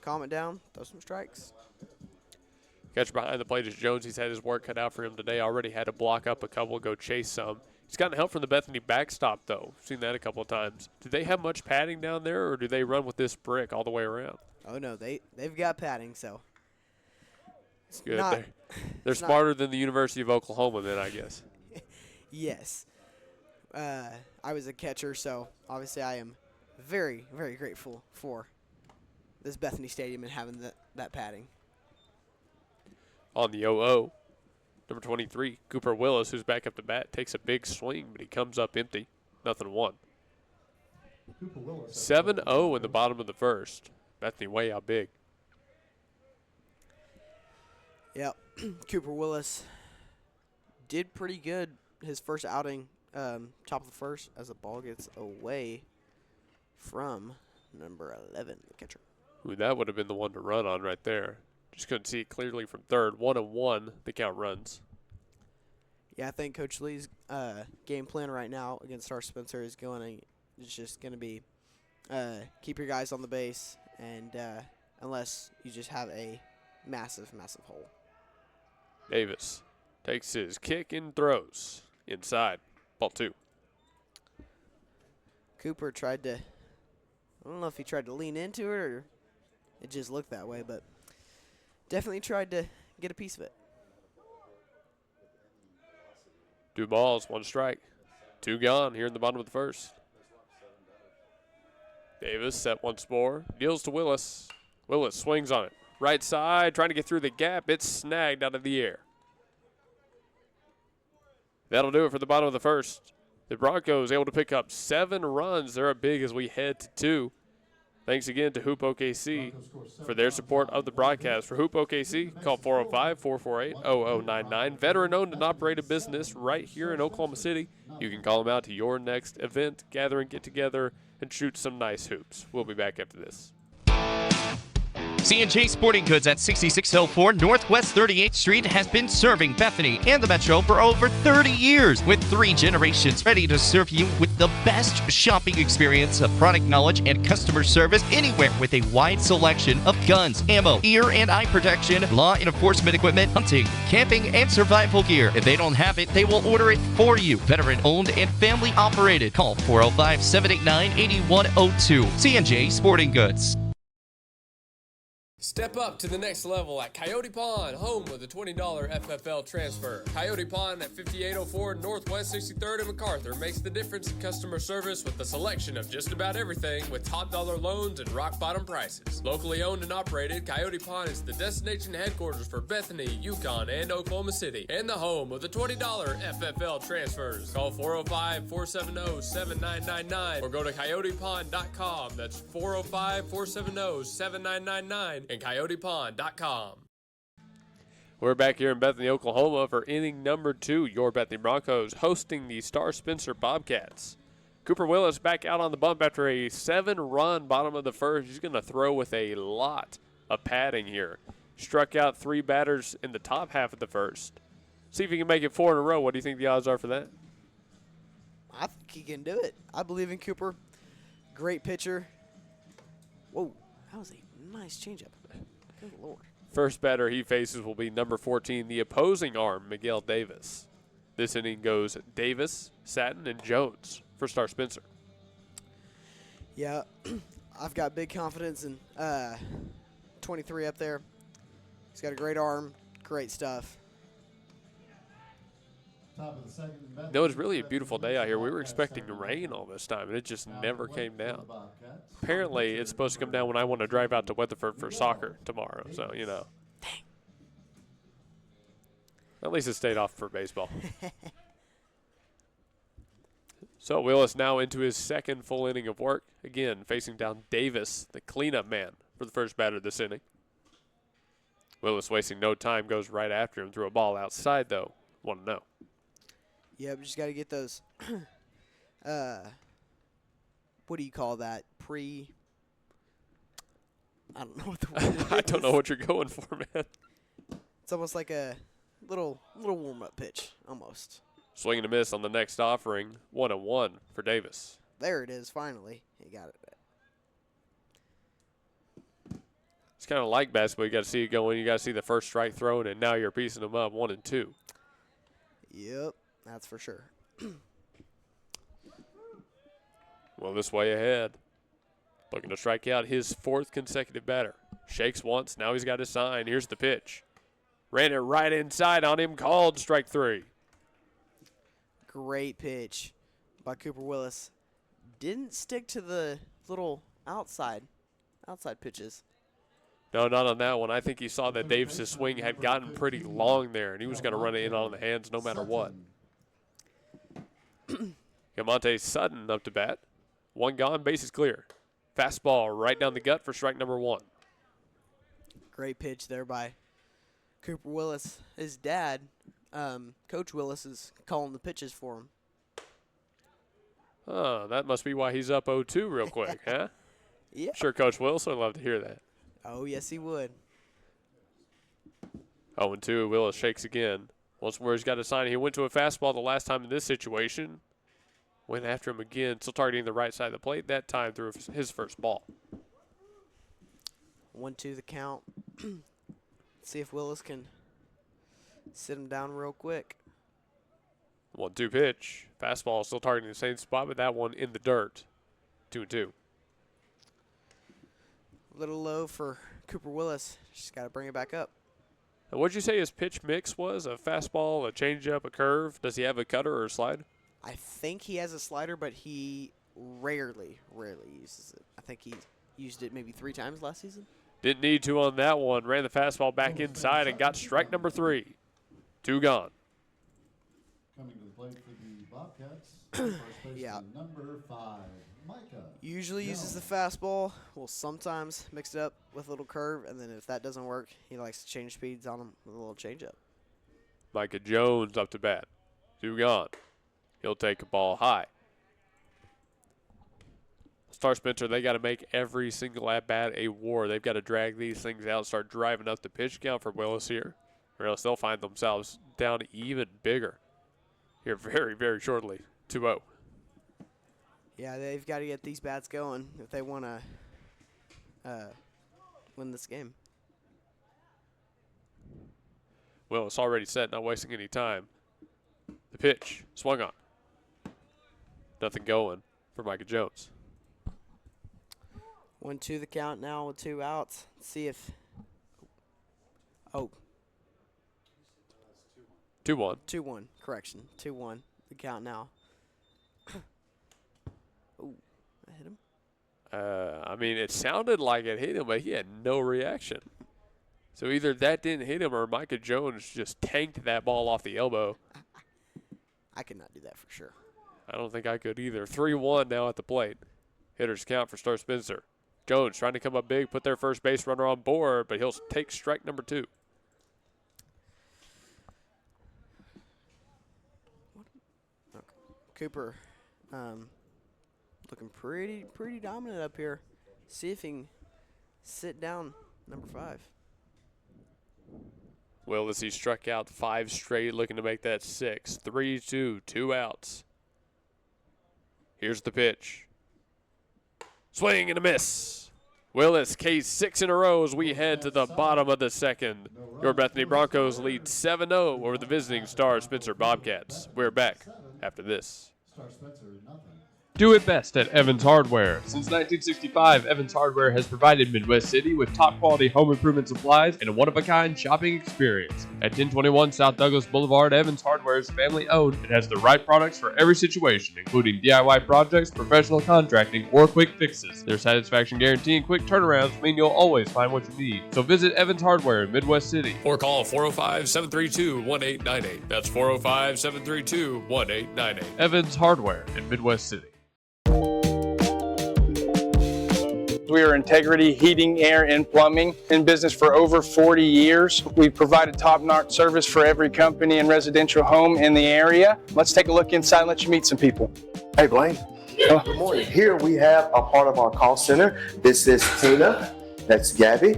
calm it down, throw some strikes. Catcher behind the plate is Jones. He's had his work cut out for him today. Already had to block up a couple, go chase some. He's gotten help from the Bethany backstop, though. Seen that a couple of times. Do they have much padding down there, or do they run with this brick all the way around? Oh, no, they've got padding, so. It's good. They're smarter than the University of Oklahoma then, I guess. Yes. I was a catcher, so obviously I am very, very grateful for this Bethany Stadium and having that padding. On the 0-0. Number 23, Cooper Willis, who's back up to bat, takes a big swing, but he comes up empty. 0-1. 7-0 in the bottom of the first. Bethany way out big. Yep. Cooper Willis did pretty good his first outing, top of the first, as the ball gets away from number 11, the catcher. Ooh, that would have been the one to run on right there. Just couldn't see it clearly from third. 1-1, the count runs. Yeah, I think Coach Lee's game plan right now against our Spencer is just going to be keep your guys on the base, and unless you just have a massive, massive hole. Davis takes his kick and throws inside. Ball 2. Cooper tried to, I don't know if he tried to lean into it or it just looked that way, but definitely tried to get a piece of it. 2 balls, 1 strike. 2 gone here in the bottom of the first. Davis set once more. Deals to Willis. Willis swings on it. Right side, trying to get through the gap. It's snagged out of the air. That'll do it for the bottom of the first. The Broncos able to pick up 7 runs. They're up big as we head to 2. Thanks again to Hoop OKC for their support of the broadcast. For Hoop OKC, call 405-448-0099. Veteran-owned and operated business right here in Oklahoma City. You can call them out to your next event, gathering, get together, and shoot some nice hoops. We'll be back after this. C&J Sporting Goods at 6604 Northwest 38th Street has been serving Bethany and the Metro for over 30 years, with 3 generations ready to serve you with the best shopping experience of product knowledge and customer service anywhere, with a wide selection of guns, ammo, ear and eye protection, law enforcement equipment, hunting, camping, and survival gear. If they don't have it, they will order it for you. Veteran owned and family operated. Call 405-789-8102. C&J Sporting Goods. Step up to the next level at Coyote Pond, home of the $20 FFL transfer. Coyote Pond at 5804 Northwest 63rd and MacArthur makes the difference in customer service with a selection of just about everything, with top dollar loans and rock bottom prices. Locally owned and operated, Coyote Pond is the destination headquarters for Bethany, Yukon, and Oklahoma City, and the home of the $20 FFL transfers. Call 405-470-7999 or go to coyotepond.com. That's 405-470-7999 and coyotepond.com. We're back here in Bethany, Oklahoma for inning number 2. Your Bethany Bronchos hosting the Star Spencer Bobcats. Cooper Willis back out on the bump after a 7-run bottom of the first. He's going to throw with a lot of padding here. Struck out 3 batters in the top half of the first. See if he can make it 4 in a row. What do you think the odds are for that? I think he can do it. I believe in Cooper. Great pitcher. Whoa, that was a nice changeup. Good Lord. First batter he faces will be number 14, the opposing arm, Miguel Davis. This inning goes Davis, Satin, and Jones for Star Spencer. Yeah, I've got big confidence in 23 up there. He's got a great arm, great stuff. No, it's really a beautiful day out here. We were expecting rain all this time, and it just never came down. Apparently, it's supposed to come down when I want to drive out to Weatherford for soccer tomorrow. So, you know. Dang. At least it stayed off for baseball. So Willis now into his second full inning of work. Again, facing down Davis, the cleanup man, for the first batter this inning. Willis, wasting no time, goes right after him. Threw a ball outside, though. 1-0. Yeah, we just got to get those, what do you call that? I don't know what the word is. I don't know what you're going for, man. It's almost like a little warm-up pitch, almost. Swing and a miss on the next offering. 1-1 for Davis. There it is, finally. He got it. It's kind of like basketball. You got to see it going. You got to see the first strike thrown, and now you're piecing them up 1-2. Yep, that's for sure. Well, this way ahead. Looking to strike out his 4th consecutive batter. Shakes once. Now he's got his sign. Here's the pitch. Ran it right inside on him. Called strike 3. Great pitch by Cooper Willis. Didn't stick to the little outside pitches. No, not on that one. I think he saw that Davis' swing had gotten pretty long there, and he was going to run it in on the hands no matter what. Camonte Sutton up to bat. 1 gone, bases clear. Fastball right down the gut for strike number 1. Great pitch there by Cooper Willis. His dad, Coach Willis, is calling the pitches for him. Oh, that must be why he's up 0-2 real quick, huh? Yeah. Sure, Coach Wilson would love to hear that. Oh, yes, he would. 0-2, Willis shakes again. Once where he's got a sign. He went to a fastball the last time in this situation. Went after him again, still targeting the right side of the plate. That time through his first ball. 1-2 the count. See if Willis can sit him down real quick. 1-2 pitch. Fastball still targeting the same spot, but that one in the dirt. 2-2. A little low for Cooper Willis. Just got to bring it back up. And what did you say his pitch mix was? A fastball, a changeup, a curve? Does he have a cutter or a slide? I think he has a slider, but he rarely uses it. I think he used it maybe 3 times last season. Didn't need to on that one. Ran the fastball back inside and got strike number 3. 2 gone. Coming to the plate for the Bobcats, first baseman Yeah. number 5, Micah. Usually uses the fastball. Will sometimes mix it up with a little curve, and then if that doesn't work, he likes to change speeds on him with a little changeup. Micah Jones up to bat. 2 gone. He'll take a ball high. Star Spencer, they got to make every single at-bat a war. They've got to drag these things out, start driving up the pitch count for Willis here, or else they'll find themselves down even bigger here very, very shortly. 2-0. Yeah, they've got to get these bats going if they want to win this game. Willis already set, not wasting any time. The pitch, swung on. Nothing going for Micah Jones. 1-2 the count now with 2 outs. Let's see if. Oh. 2-1. 2-1. Correction. 2-1 the count now. Oh, I hit him. I mean, it sounded like it hit him, but he had no reaction. So either that didn't hit him or Micah Jones just tanked that ball off the elbow. I could not do that for sure. I don't think I could either. 3-1 now at the plate. Hitters count for Star Spencer. Jones trying to come up big, put their first base runner on board, but he'll take strike number 2. Okay. Cooper looking pretty dominant up here. See if he can sit down number 5. Willis, he struck out 5 straight, looking to make that 6. 3-2, 2 outs. Here's the pitch. Swing and a miss. Willis, case 6 in a row as we head to the bottom of the second. Your Bethany Broncos lead 7-0 over the visiting Star Spencer Bobcats. We're back after this. Star Spencer, nothing. Do it best at Evans Hardware. Since 1965, Evans Hardware has provided Midwest City with top-quality home improvement supplies and a one-of-a-kind shopping experience. At 1021 South Douglas Boulevard, Evans Hardware is family-owned and has the right products for every situation, including DIY projects, professional contracting, or quick fixes. Their satisfaction guarantee and quick turnarounds mean you'll always find what you need. So visit Evans Hardware in Midwest City. Or call 405-732-1898. That's 405-732-1898. Evans Hardware in Midwest City. We are Integrity Heating, Air, and Plumbing, in business for over 40 years. We've provided top-notch service for every company and residential home in the area. Let's take a look inside and let you meet some people. Hey, Blaine. Good morning. Here we have a part of our call center. This is Tina. That's Gabby.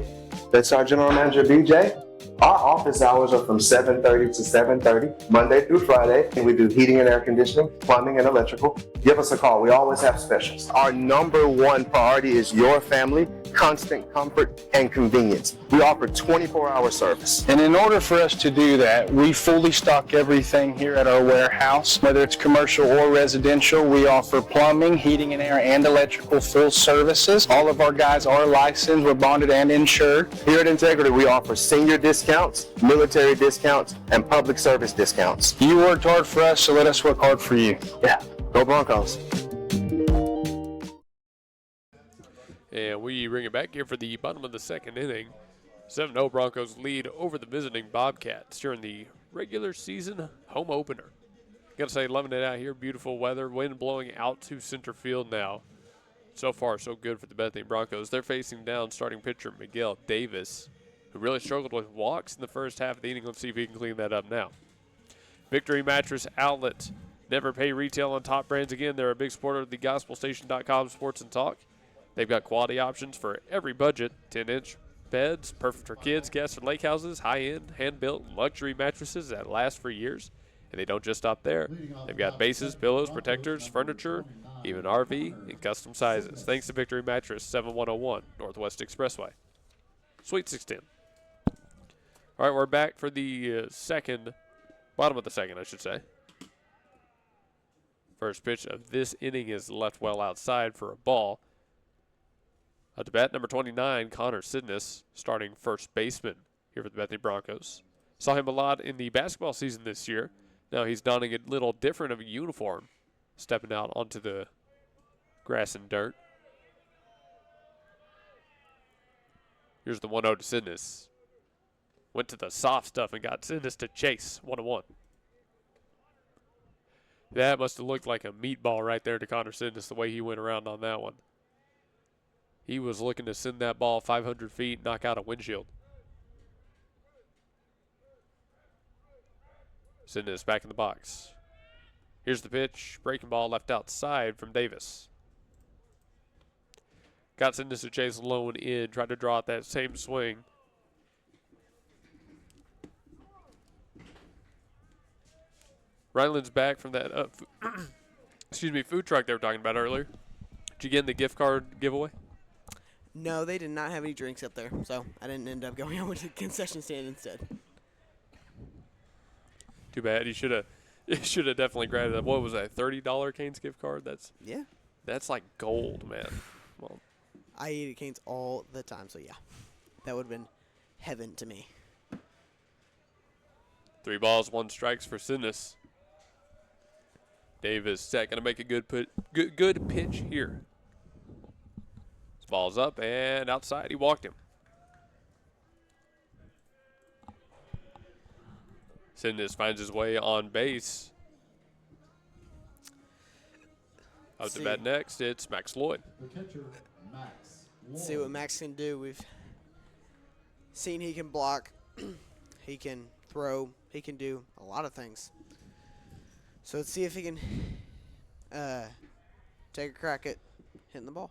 That's our general manager, BJ. Our office hours are from 7:30 to 7:30, Monday through Friday, and we do heating and air conditioning, plumbing, and electrical. Give us a call. We always have specials. Our number one priority is your family, constant comfort, and convenience. We offer 24-hour service. And in order for us to do that, we fully stock everything here at our warehouse. Whether it's commercial or residential, we offer plumbing, heating and air, and electrical full services. All of our guys are licensed, we're bonded and insured. Here at Integrity, we offer senior discounts, military discounts, and public service discounts. You worked hard for us, so let us work hard for you. Yeah, go Broncos. And we bring it back here for the bottom of the second inning. 7-0 Broncos lead over the visiting Bobcats during the regular season home opener. Got to say, loving it out here. Beautiful weather. Wind blowing out to center field now. So far, so good for the Bethany Broncos. They're facing down starting pitcher Miguel Davis, who really struggled with walks in the first half of the inning. Let's see if he can clean that up now. Victory Mattress Outlet. Never pay retail on top brands again. They're a big supporter of the GospelStation.com Sports and Talk. They've got quality options for every budget. 10-inch beds, perfect for kids, guests, and lake houses. High-end, hand-built, luxury mattresses that last for years. And they don't just stop there. They've got bases, pillows, protectors, furniture, even RV, and custom sizes. Thanks to Victory Mattress, 7101 Northwest Expressway. Sweet 610. All right, we're back for the bottom of the second, I should say. First pitch of this inning is left well outside for a ball. At the bat, number 29, Connor Sidness, starting first baseman here for the Bethany Broncos. Saw him a lot in the basketball season this year. Now he's donning a little different of a uniform, stepping out onto the grass and dirt. Here's the 1-0 to Sidness. Went to the soft stuff and got Sidness to chase 1-1. That must have looked like a meatball right there to Connor Sidness, the way he went around on that one. He was looking to send that ball 500 feet, knock out a windshield. Sidness back in the box. Here's the pitch. Breaking ball left outside from Davis. Got sent to chase Lone in, tried to draw out that same swing. Ryland's back from that food truck they were talking about earlier. Did you get in the gift card giveaway? No, they did not have any drinks up there, so I didn't end up going over to the concession stand instead. Too bad. You should have definitely grabbed that. What was that? $30 Cane's gift card? That's like gold, man. Well, I eat at Cane's all the time, so yeah. That would have been heaven to me. 3 balls, 1 strikes for Sinus. Davis set, going to make a good pitch here. This ball's up and outside. He walked him. Sinus finds his way on base. Up to bat next, it's Max Lloyd. The catcher, Max. Let's see what Max can do. We've seen he can block, he can throw, he can do a lot of things. So let's see if he can take a crack at hitting the ball.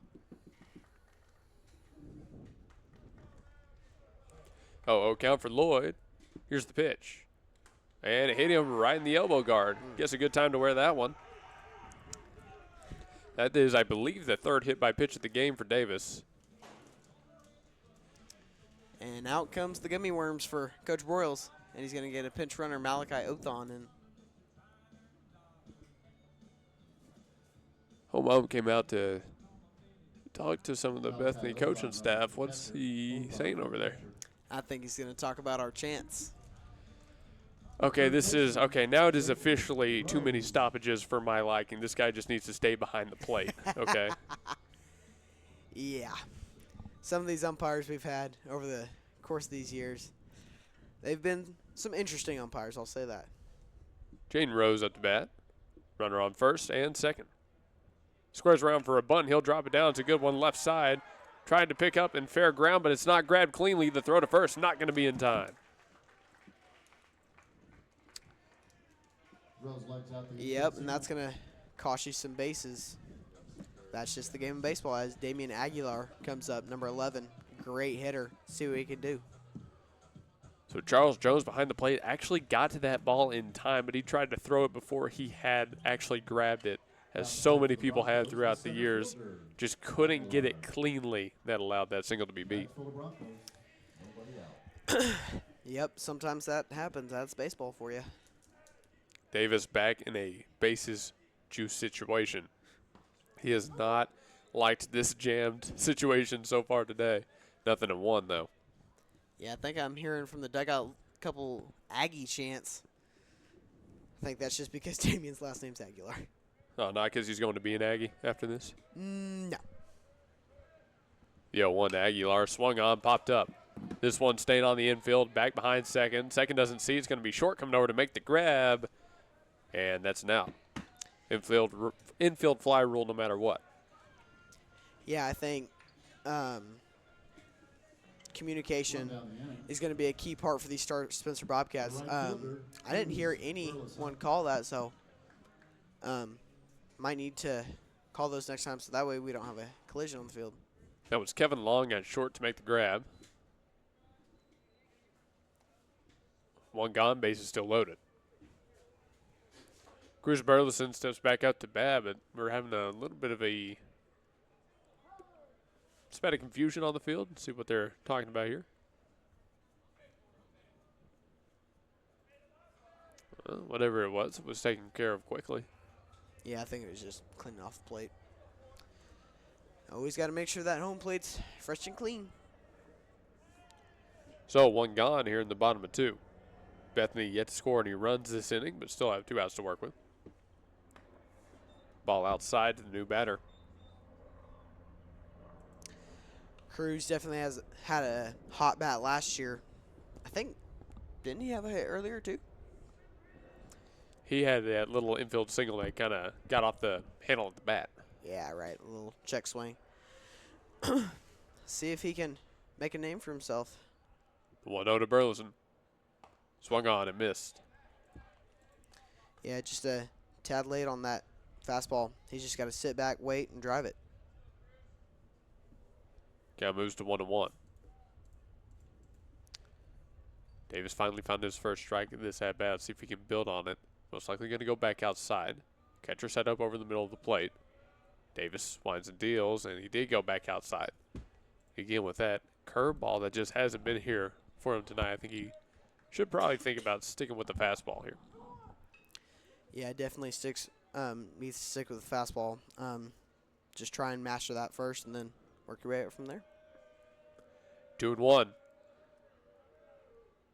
Oh, count for Lloyd. Here's the pitch. And it hit him right in the elbow guard. Guess a good time to wear that one. That is, I believe, the 3rd hit by pitch of the game for Davis. And out comes the gummy worms for Coach Broyles. And he's going to get a pinch runner, Malachi Othon. And Home Mom came out to talk to some of the Bethany coaching staff. What's he saying over there? I think he's going to talk about our chance. Okay, now it is officially too many stoppages for my liking. This guy just needs to stay behind the plate, okay? Yeah. Some of these umpires we've had over the course of these years, they've been some interesting umpires, I'll say that. Jaden Rose up to bat. Runner on first and second. Squares around for a bunt. He'll drop it down. It's a good one left side. Tried to pick up in fair ground, but it's not grabbed cleanly. The throw to first, not going to be in time. Yep, and that's going to cost you some bases. That's just the game of baseball as Damian Aguilar comes up, number 11. Great hitter. See what he can do. So Charles Jones behind the plate actually got to that ball in time, but he tried to throw it before he had actually grabbed it, as so many people have throughout the years. Just couldn't get it cleanly. That allowed that single to be beat. Yep, sometimes that happens. That's baseball for you. Davis back in a bases juice situation. He has not liked this jammed situation so far today. Nothing in 1, though. Yeah, I think I'm hearing from the dugout a couple Aggie chants. I think that's just because Damian's last name's Aguilar. Oh, not because he's going to be an Aggie after this? No. The 0-1 to Aguilar. Swung on, popped up. This one stayed on the infield, back behind second. Second doesn't see. It's going to be short, coming over to make the grab. And that's an out. Infield fly rule no matter what. Yeah, I think communication is going to be a key part for these Spencer Bobcats. I didn't hear anyone call that, so might need to call those next time so that way we don't have a collision on the field. That was Kevin Long at short to make the grab. 1 gone, base is still loaded. Cruz Burleson steps back out to bat, but we're having a little bit of a confusion on the field. Let's see what they're talking about here. Whatever it was taken care of quickly. Yeah, I think it was just cleaning off the plate. Always got to make sure that home plate's fresh and clean. So 1 gone here in the bottom of 2. Bethany yet to score any runs this inning, but still have 2 outs to work with. Ball outside to the new batter. Cruz definitely has had a hot bat last year. I think, didn't he have a hit earlier too? He had that little infield single that kind of got off the handle of the bat. Yeah, right. A little check swing. See if he can make a name for himself. 1-0 to Burleson. Swung on and missed. Yeah, just a tad late on that fastball. He's just got to sit back, wait, and drive it. Count moves to 1-1. Davis finally found his first strike in this at bat. See if he can build on it. Most likely going to go back outside. Catcher set up over the middle of the plate. Davis winds and deals, and he did go back outside. Again with that curveball that just hasn't been here for him tonight. I think he should probably think about sticking with the fastball here. Yeah, definitely needs to stick with the fastball. Just try and master that first and then work your way out from there. 2-1.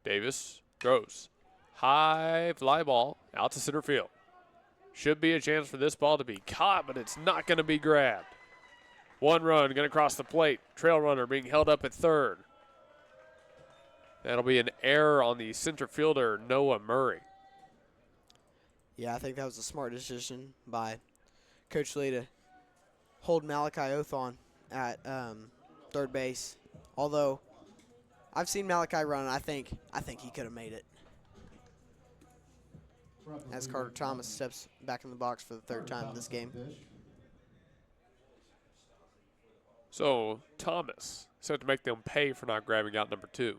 Davis throws. High fly ball out to center field. Should be a chance for this ball to be caught, but it's not going to be grabbed. 1 run going to cross the plate. Trail runner being held up at third. That'll be an error on the center fielder, Noah Murray. Yeah, I think that was a smart decision by Coach Lee to hold Malachi Oath on at third base. Although I've seen Malachi run, I think he could have made it. As Carter Thomas steps back in the box for the third time this game. So Thomas set to make them pay for not grabbing out number 2.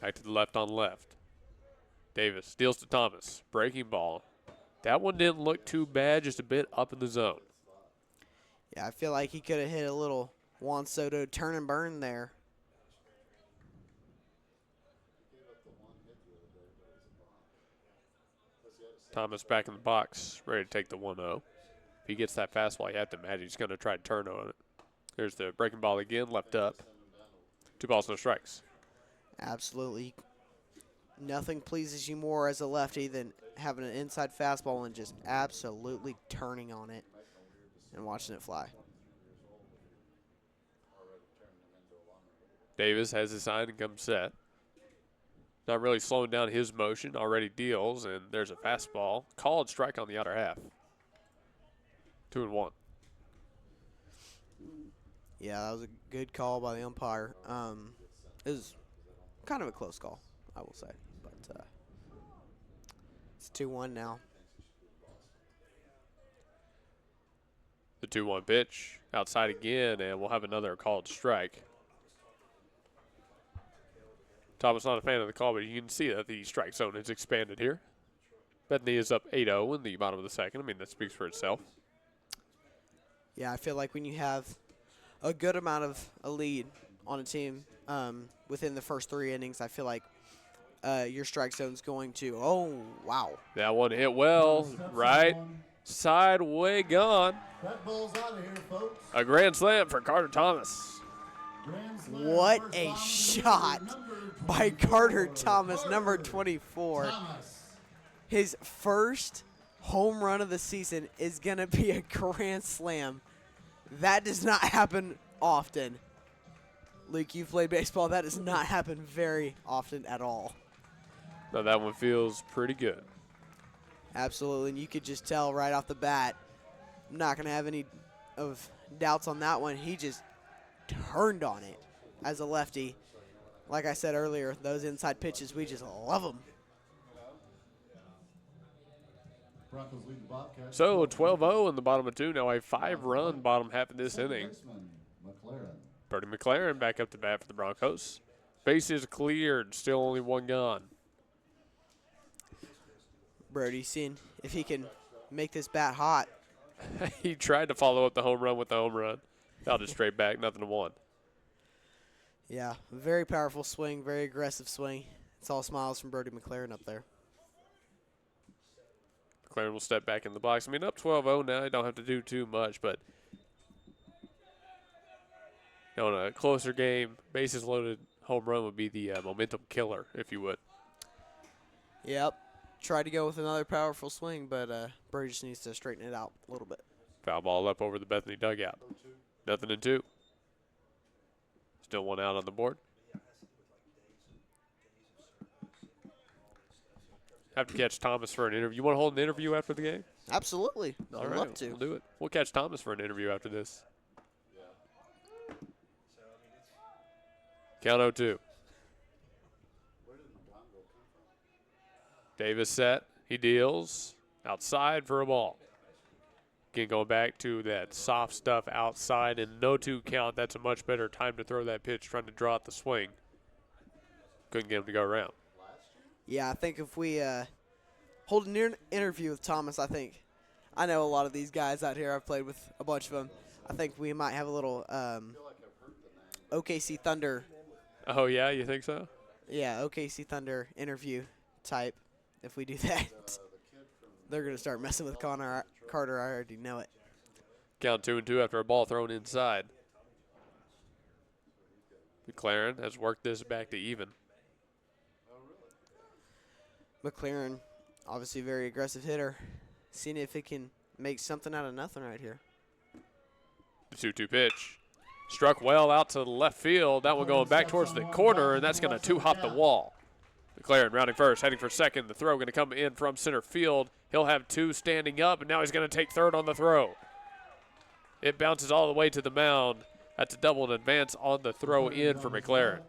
Back to the left on left. Davis deals to Thomas. Breaking ball. That one didn't look too bad, just a bit up in the zone. Yeah, I feel like he could have hit a little Juan Soto turn and burn there. Thomas back in the box, ready to take the 1-0. If he gets that fastball, you have to imagine he's going to try to turn on it. There's the breaking ball again, left up. 2 balls, no strikes. Absolutely. Nothing pleases you more as a lefty than having an inside fastball and just absolutely turning on it and watching it fly. Davis has his sign and comes set. Not really slowing down his motion, already deals, and there's a fastball. Called strike on the outer half. 2-1. Yeah, that was a good call by the umpire. It was kind of a close call, I will say. But it's 2-1 now. The 2-1 pitch outside again, and we'll have another called strike. Thomas not a fan of the call, but you can see that the strike zone has expanded here. Bethany is up 8-0 in the bottom of the second. I mean, that speaks for itself. Yeah, I feel like when you have a good amount of a lead on a team within the first 3 innings, I feel like your strike zone's going to, oh, wow. That one hit well, right side, way gone. That ball's out of here, folks. A grand slam for Carter Thomas. What a shot by Carter Thomas, number 24. His first home run of the season is going to be a grand slam. That does not happen often. Luke, you've played baseball. That does not happen very often at all. Now that one feels pretty good. Absolutely, and you could just tell right off the bat, I'm not going to have any of doubts on that one. He just turned on it as a lefty. Like I said earlier, those inside pitches, we just love them. So 12-0 in the bottom of 2. Now a 5-run bottom half of this inning. Brody McLaren back up to bat for the Broncos. Bases cleared, still only 1 gone. Brody seeing if he can make this bat hot. He tried to follow up the home run with the home run. Fouled it straight back, 0-1. Yeah, very powerful swing, very aggressive swing. It's all smiles from Brody McLaren up there. McLaren will step back in the box. I mean, up 12-0 now. You don't have to do too much, but on a closer game, bases loaded home run would be the momentum killer, if you would. Yep. Tried to go with another powerful swing, but Brody just needs to straighten it out a little bit. Foul ball up over the Bethany dugout. 0-2. Still 1 out on the board. Have to catch Thomas for an interview. You want to hold an interview after the game? Absolutely. All I'd right, love to. We'll do it. We'll catch Thomas for an interview after this. Count 0-2. Davis set. He deals. Outside for a ball. Again, going back to that soft stuff outside and no 2 count, that's a much better time to throw that pitch, trying to draw out the swing. Couldn't get him to go around. Yeah, I think if we hold an interview with Thomas, I know a lot of these guys out here. I've played with a bunch of them. I think we might have a little OKC Thunder. Oh, yeah? You think so? Yeah, OKC Thunder interview type. If we do that, they're going to start messing with Carter. I already know it. Count 2-2 after a ball thrown inside. McLaren has worked this back to even. McLaren, obviously a very aggressive hitter. Seeing if he can make something out of nothing right here. The 2-2 pitch. Struck well out to the left field. That one going back towards the corner, and that's going to 2-hop the wall. McLaren rounding first, heading for second. The throw going to come in from center field. He'll have 2 standing up, and now he's going to take third on the throw. It bounces all the way to the mound. That's a double and advance on the throw in for McLaren.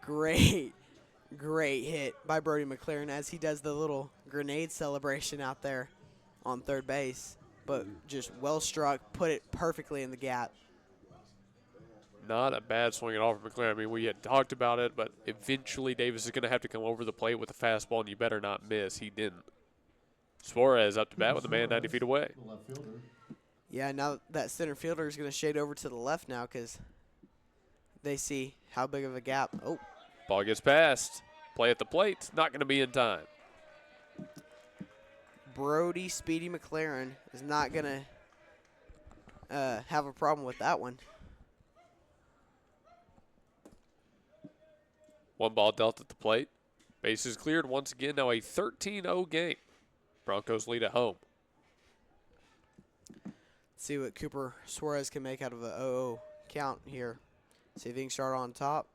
Great hit by Brody McLaren as he does the little grenade celebration out there on third base. But just well struck, put it perfectly in the gap. Not a bad swing at all for McLaren. I mean, we had talked about it, but eventually Davis is going to have to come over the plate with a fastball, and you better not miss. He didn't. Suarez up to bat with the man 90 feet away. Yeah, now that center fielder is going to shade over to the left now because they see how big of a gap. Oh. Ball gets passed. Play at the plate. Not going to be in time. Brody Speedy McLaren is not going to have a problem with that one. 1 ball dealt at the plate. Bases cleared once again. Now a 13-0 game. Broncos lead at home. See what Cooper Suarez can make out of a 0-0 count here. See if he can start on top.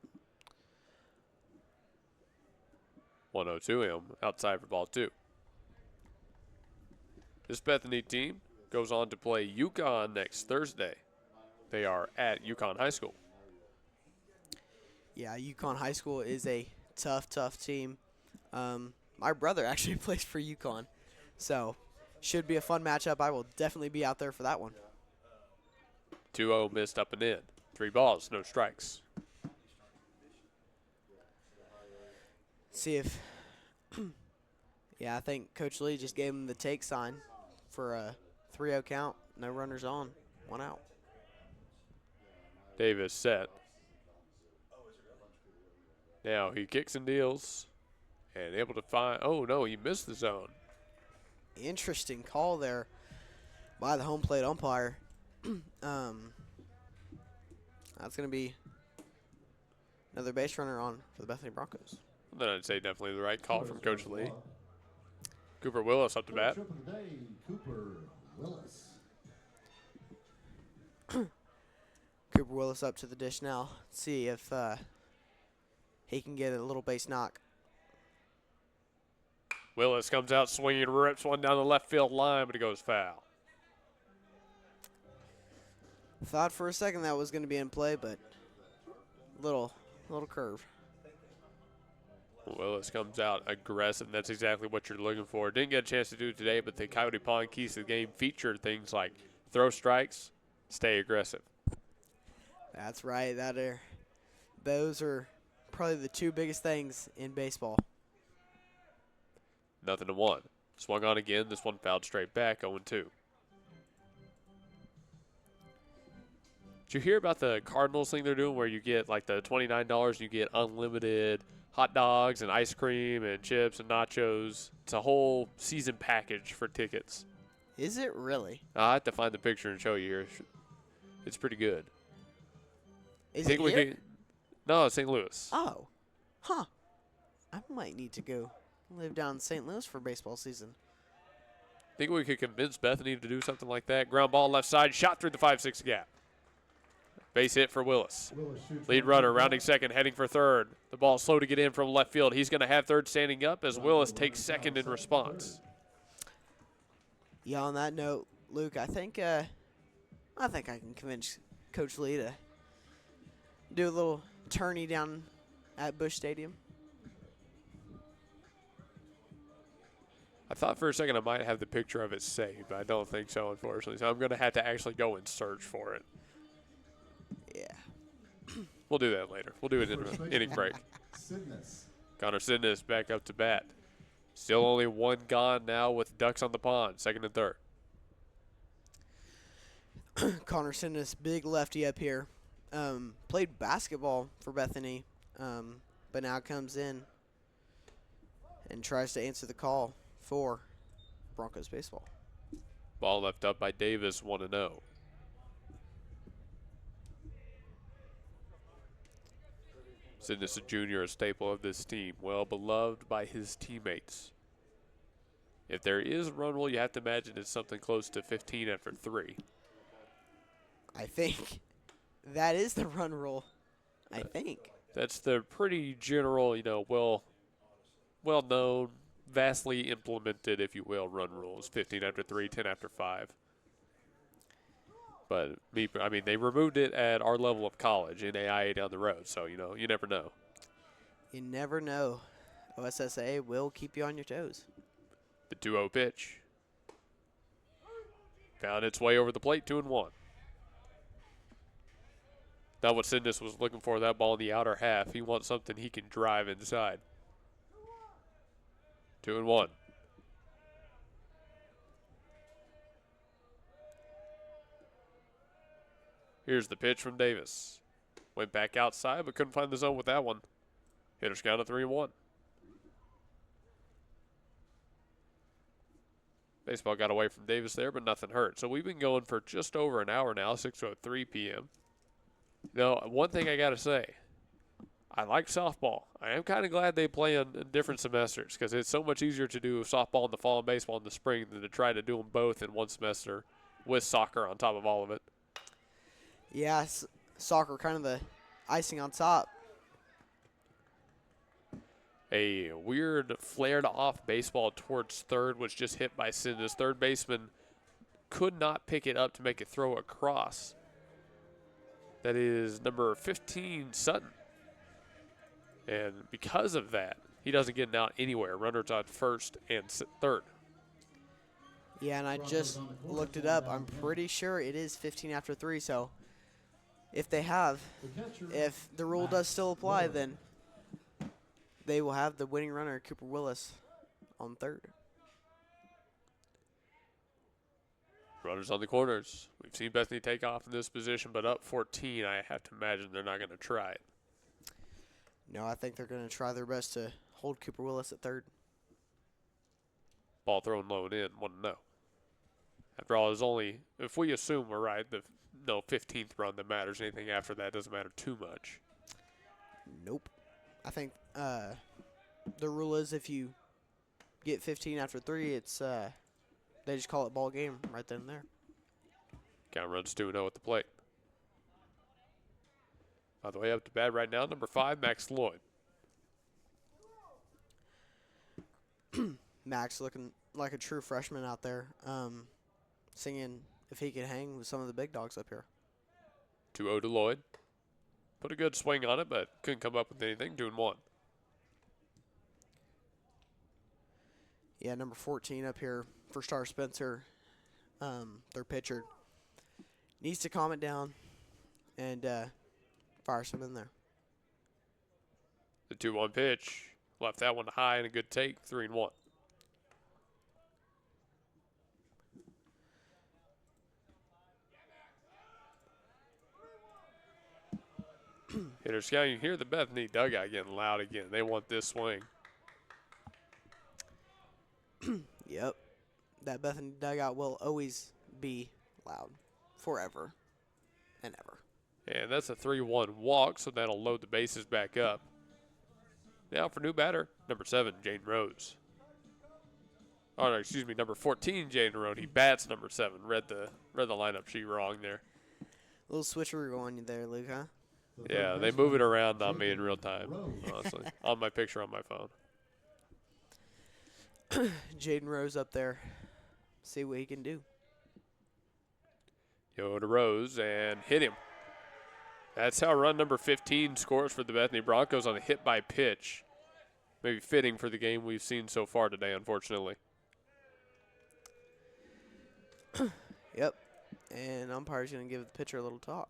1-0 him outside for ball 2. This Bethany team goes on to play UConn next Thursday. They are at UConn High School. Yeah, UConn High School is a tough team. My brother actually plays for UConn, so should be a fun matchup. I will definitely be out there for that one. 2-0 missed up and in. 3 balls, no strikes. See if, yeah, I think Coach Lee just gave him the take sign for a 3-0 count. No runners on, 1 out. Davis set. Now he kicks and deals and able to find, oh no, he missed the zone. Interesting call there by the home plate umpire. That's going to be another base runner on for the Bethany Broncos. Then I'd say definitely the right call from Coach Lee. Cooper Willis up to bat. Cooper Willis. Cooper Willis up to the dish now. See if he can get a little base knock. Willis comes out swinging, rips one down the left field line, but it goes foul. Thought for a second that was going to be in play, but little curve. Willis comes out aggressive, and that's exactly what you're looking for. Didn't get a chance to do it today, but the Coyote Pond keys to the game featured things like throw strikes, stay aggressive. That's right. Those are probably the 2 biggest things in baseball. 0-1. Swung on again. This one fouled straight back, 0-2. Did you hear about the Cardinals thing they're doing where you get like the $29 and you get unlimited hot dogs and ice cream and chips and nachos? It's a whole season package for tickets. Is it really? I have to find the picture and show you here. It's pretty good. Is it here? No, St. Louis. Oh. Huh. I might need to go live down in St. Louis for baseball season. Think we could convince Bethany to do something like that. Ground ball left side, shot through the 5-6 gap. Base hit for Willis. Lead runner rounding second, heading for third. The ball slow to get in from left field. He's going to have third standing up as Willis takes second in response. Yeah, on that note, Luke, I think I can convince Coach Lee to do a little tourney down at Busch Stadium. I thought for a second I might have the picture of it saved, but I don't think so, unfortunately. So I'm going to have to actually go and search for it. Yeah. We'll do that later. We'll do it in an inning break. Sidness. Connor Sidness back up to bat. Still only one gone now with ducks on the pond, second and third. Connor Sidness, big lefty up here. Played basketball for Bethany, but now comes in and tries to answer the call for Broncos baseball. Ball left up by Davis, 1-0. Sidness, a junior, a staple of this team, well beloved by his teammates. If there is a run rule, you have to imagine it's something close to 15 after 3. I think that is the run rule. I think. That's the pretty general, well known, vastly implemented, if you will, run rules. 15 after 3, 10 after 5. But, they removed it at our level of college in AIA down the road, so, you never know. You never know. OSSA will keep you on your toes. The 2-0 pitch. Found its way over the plate, 2-1. Not what Sidness was looking for, that ball in the outer half. He wants something he can drive inside. 2-1. Here's the pitch from Davis. Went back outside, but couldn't find the zone with that one. Hitters count at 3-1. Baseball got away from Davis there, but nothing hurt. So we've been going for just over an hour now, 6:03 p.m. One thing I got to say, I like softball. I am kind of glad they play in different semesters because it's so much easier to do softball in the fall and baseball in the spring than to try to do them both in one semester with soccer on top of all of it. Yeah, soccer kind of the icing on top. A weird flared off baseball towards third was just hit by Sidness. Third baseman could not pick it up to make a throw across. That is number 15, Sutton. And because of that, he doesn't get an out anywhere. Runners on first and third. Yeah, and I just looked it up. I'm pretty sure it is 15 after 3, so if the rule does still apply, then they will have the winning runner, Cooper Willis, on third. Runners on the corners. We've seen Bethany take off in this position, but up 14, I have to imagine they're not going to try it. No, I think they're going to try their best to hold Cooper Willis at third. Ball thrown low and in, 1-0. After all, it's only, if we assume we're right, the 15th run that matters. Anything after that doesn't matter too much. Nope. I think the rule is if you get 15 after 3, it's they just call it ball game right then and there. Count runs 2-0 at the plate. By the way, up to bat right now, number 5, Max Lloyd. Max looking like a true freshman out there, singing If He Could Hang with some of the big dogs up here. 2-0 to Lloyd. Put a good swing on it, but couldn't come up with anything, 2-1. Yeah, number 14 up here for Star Spencer, their pitcher, needs to calm it down and fire some in there. The 2-1 pitch. Left that one high and a good take, 3-1. Hitter scout, you hear the Bethany dugout getting loud again. They want this swing. Yep. That Bethany dugout will always be loud. Forever and ever. And that's a 3-1 walk, so that'll load the bases back up. Now for new batter, number 7, Jaden Rose. Oh, no, excuse me, number 14, Jaden Rose. He bats number 7. Read the lineup sheet wrong there. A little switcheroo on you there, Luke, huh? Yeah, they move it around on me in real time, honestly, on my picture on my phone. Jaden Rose up there. See what he can do. Yo to Rose and hit him. That's how run number 15 scores for the Bethany Broncos on a hit by pitch. Maybe fitting for the game we've seen so far today, unfortunately. Yep. And umpire's going to give the pitcher a little talk.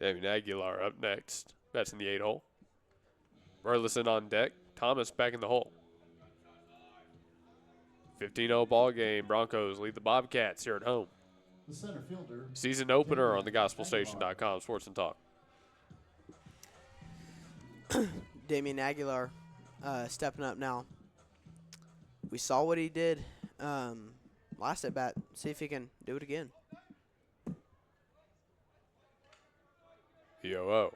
Damian Aguilar up next. That's in the 8-hole. Burleson on deck. Thomas back in the hole. 15-0 ball game. Broncos lead the Bobcats here at home. The center fielder. Season opener on the gospelstation.com, Sports and Talk. Damian Aguilar stepping up now. We saw what he did last at bat. See if he can do it again. The 0-0.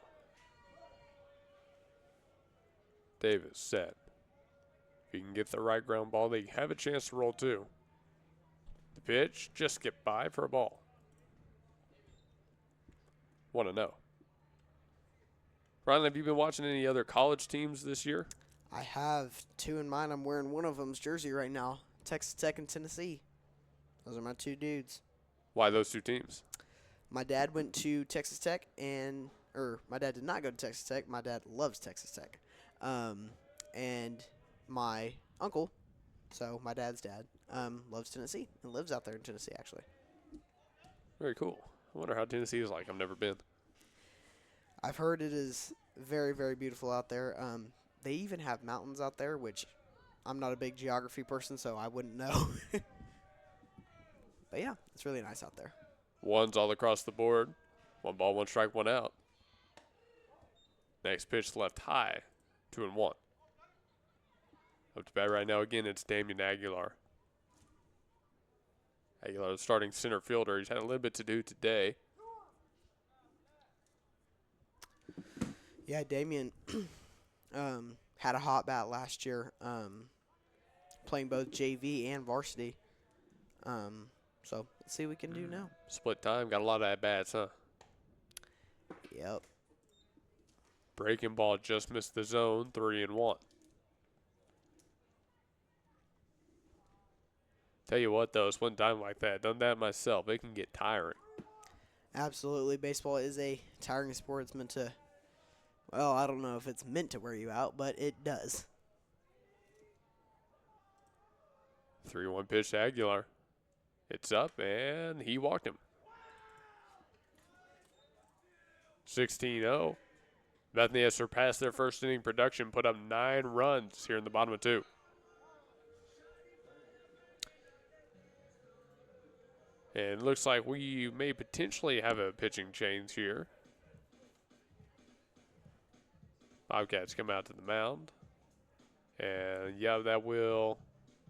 Davis set. If he can get the right ground ball, they have a chance to roll two. The pitch just skipped by for a ball. 1-0. Riley, have you been watching any other college teams this year? I have two in mind. I'm wearing one of them's jersey right now. Texas Tech and Tennessee. Those are my two dudes. Why those two teams? My dad went to Texas Tech my dad did not go to Texas Tech. My dad loves Texas Tech. And my uncle, so my dad's dad, loves Tennessee and lives out there in Tennessee, actually. Very cool. I wonder how Tennessee is like. I've never been. I've heard it is very, very beautiful out there. They even have mountains out there, which I'm not a big geography person, so I wouldn't know. But, yeah, it's really nice out there. Ones all across the board. 1 ball, 1 strike, 1 out. Next pitch left high. 2-1. Up to bat right now again, it's Damian Aguilar. Aguilar, the starting center fielder. He's had a little bit to do today. Yeah, Damian had a hot bat last year, playing both JV and varsity. So let's see what we can do now. Split time, got a lot of at-bats, huh? Yep. Breaking ball just missed the zone, 3-1. Tell you what, though, split time like that, done that myself, it can get tiring. Absolutely. Baseball is a tiring sport. It's meant to, well, I don't know if it's meant to wear you out, but it does. 3-1 pitch to Aguilar. It's up, and he walked him. 16-0. Bethany has surpassed their first inning production, put up 9 runs here in the bottom of 2. And it looks like we may potentially have a pitching change here. Bobcats come out to the mound. And, yeah, that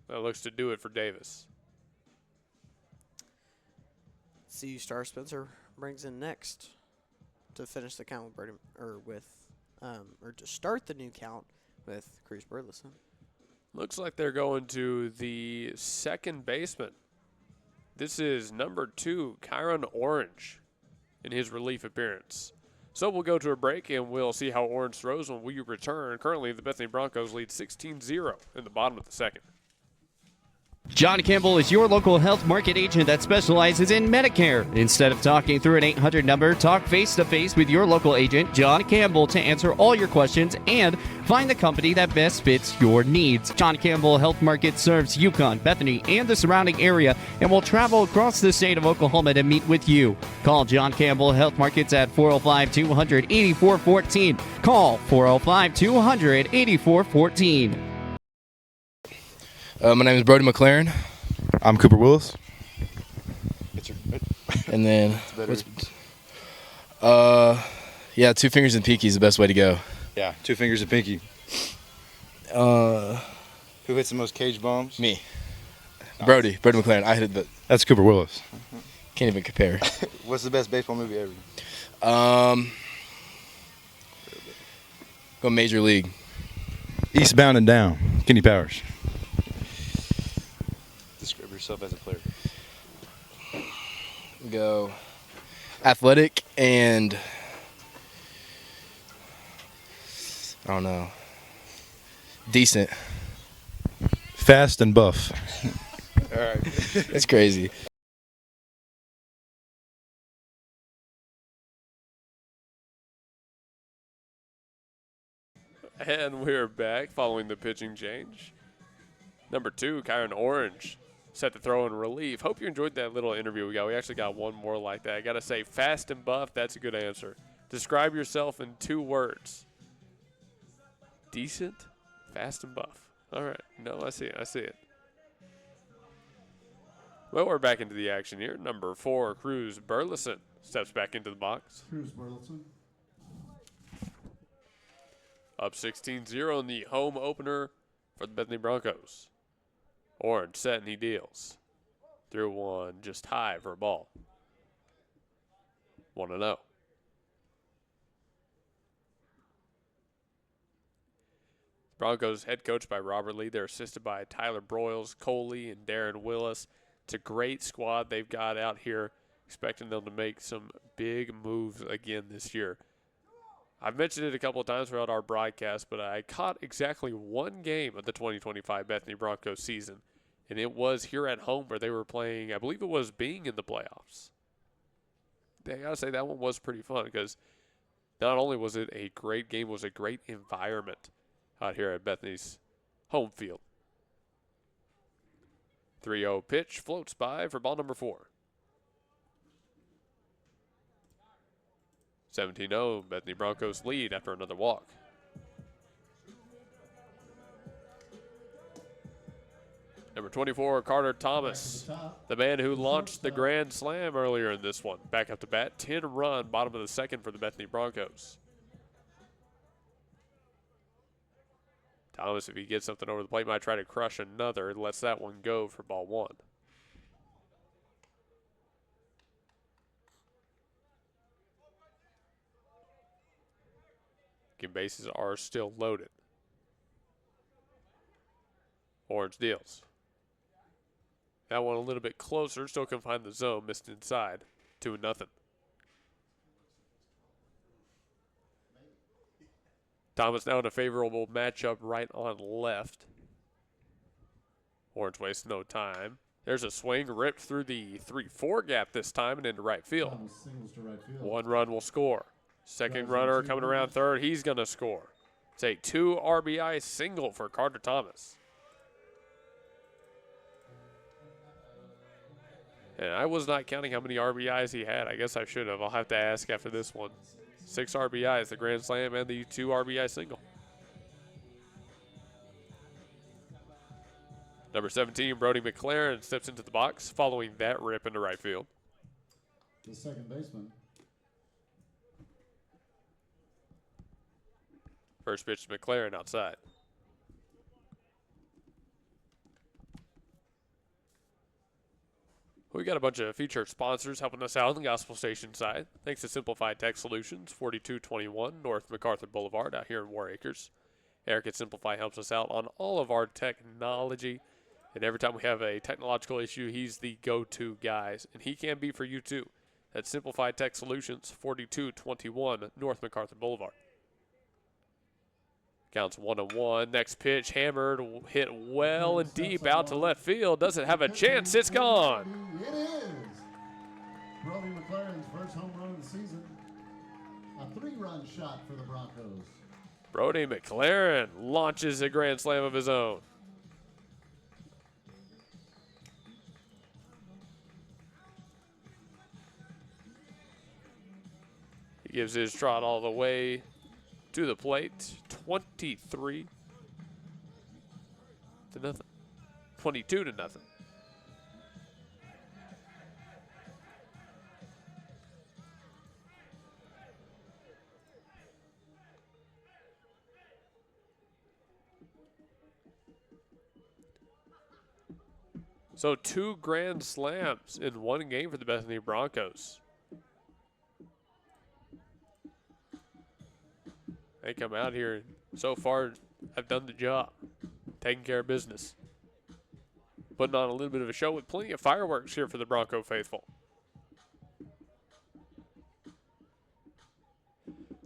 looks to do it for Davis. See, Star Spencer brings in next to finish the count with or to start the new count with Cruz Burleson. Looks like they're going to the second baseman. This is number 2, Kyron Orange, in his relief appearance. So we'll go to a break, and we'll see how Orange throws when we return. Currently, the Bethany Broncos lead 16-0 in the bottom of the second. John Campbell is your local health market agent that specializes in Medicare. Instead of talking through an 800 number, talk face-to-face with your local agent, John Campbell, to answer all your questions and find the company that best fits your needs. John Campbell Health Market serves Yukon, Bethany, and the surrounding area and will travel across the state of Oklahoma to meet with you. Call John Campbell Health Markets at 405-200-8414. Call 405-200-8414. My name is Brody McLaren. I'm Cooper Willis. And then, yeah, 2 fingers and pinky is the best way to go. Yeah, 2 fingers and pinky. Who Who hits the most cage bombs? Me. Nice. Brody McLaren. I hit it, but that's Cooper Willis. Can't even compare. What's the best baseball movie ever? Go Major League. Eastbound and Down. Kenny Powers. Describe yourself as a player. Go athletic and I don't know. Decent. Fast and buff. All right. That's crazy. And we're back following the pitching change. Number 2, Kyron Orange, set to throw in relief. Hope you enjoyed that little interview we got. We actually got one more like that. I got to say, fast and buff, that's a good answer. Describe yourself in 2 words. Decent, fast, and buff. All right. No, I see it. Well, we're back into the action here. Number 4, Cruz Burleson steps back into the box. Cruz Burleson. Up 16-0 in the home opener for the Bethany Broncos. Orange set and he deals. Through one, just high for a ball. 1-0. Broncos head coached by Robert Lee. They're assisted by Tyler Broyles, Coley, and Darren Willis. It's a great squad they've got out here. Expecting them to make some big moves again this year. I've mentioned it a couple of times throughout our broadcast, but I caught exactly one game of the 2025 Bethany Broncos season, and it was here at home where they were playing, I believe it was being in the playoffs. I got to say that one was pretty fun because not only was it a great game, it was a great environment out here at Bethany's home field. 3-0 pitch floats by for ball number 4. 17-0, Bethany Broncos lead after another walk. Number 24, Carter Thomas, the man who launched the Grand Slam earlier in this one. Back up to bat, 10-run, bottom of the second for the Bethany Broncos. Thomas, if he gets something over the plate, might try to crush another. Lets that one go for ball 1. Game bases are still loaded. Orange deals. That one a little bit closer, still can find the zone, missed inside. 2-0. Thomas now in a favorable matchup right on left. Orange wastes no time. There's a swing ripped through the 3-4 gap this time and into right field. Singles to right field. 1 run will score. Second runner coming around third. He's going to score. It's a 2 RBI single for Carter Thomas. And I was not counting how many RBIs he had. I guess I should have. I'll have to ask after this one. 6 RBIs, the Grand Slam, and the 2 RBI single. Number 17, Brody McLaren steps into the box following that rip into right field. The second baseman. First pitch to McLaren outside. We got a bunch of featured sponsors helping us out on the Gospel Station side. Thanks to Simplified Tech Solutions, 4221 North MacArthur Boulevard out here in War Acres. Eric at Simplify helps us out on all of our technology. And every time we have a technological issue, he's the go-to guy. And he can be for you too. That's Simplified Tech Solutions, 4221 North MacArthur Boulevard. Counts 1-1. Next pitch, hammered, hit well and deep out to left field. Doesn't have a chance. It's gone. It is. Brody McLaren's first home run of the season. A 3-run shot for the Broncos. Brody McLaren launches a grand slam of his own. He gives his trot all the way to the plate. 23-0. 22-0. So 2 grand slams in one game for the Bethany Broncos. They come out here and so far have done the job, taking care of business. Putting on a little bit of a show with plenty of fireworks here for the Bronco faithful.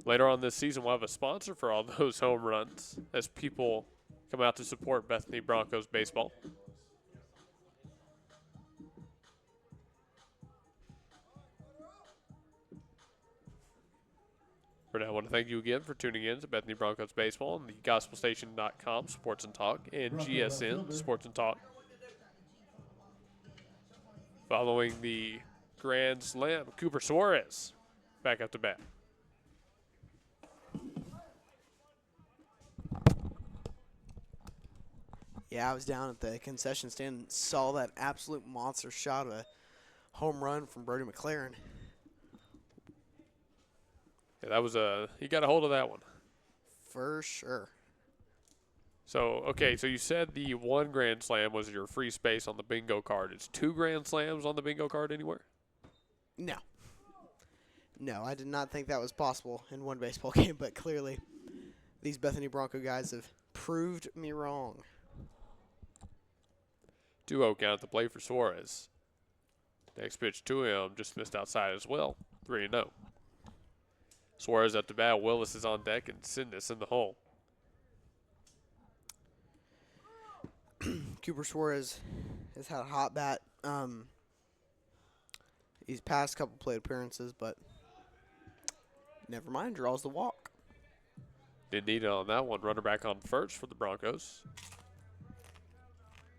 Later on this season, we'll have a sponsor for all those home runs as people come out to support Bethany Broncos baseball. For now, I want to thank you again for tuning in to Bethany Broncos Baseball and the GospelStation.com Sports and Talk and GSN Sports and Talk. Following the grand slam, Cooper Suarez back up to bat. Yeah, I was down at the concession stand and saw that absolute monster shot of a home run from Brody McLaren. Yeah, that was he got a hold of that one. For sure. So, okay, so you said the one grand slam was your free space on the bingo card. Is 2 grand slams on the bingo card anywhere? No. No, I did not think that was possible in one baseball game, but clearly these Bethany Bronco guys have proved me wrong. 2-0 count at the plate for Suarez. Next pitch to him just missed outside as well. 3-0. Suarez up to bat. Willis is on deck and Sidness in the hole. Cooper Suarez has had a hot bat. He's passed a couple plate appearances, but never mind, draws the walk. Didn't need it on that one. Runner back on first for the Broncos.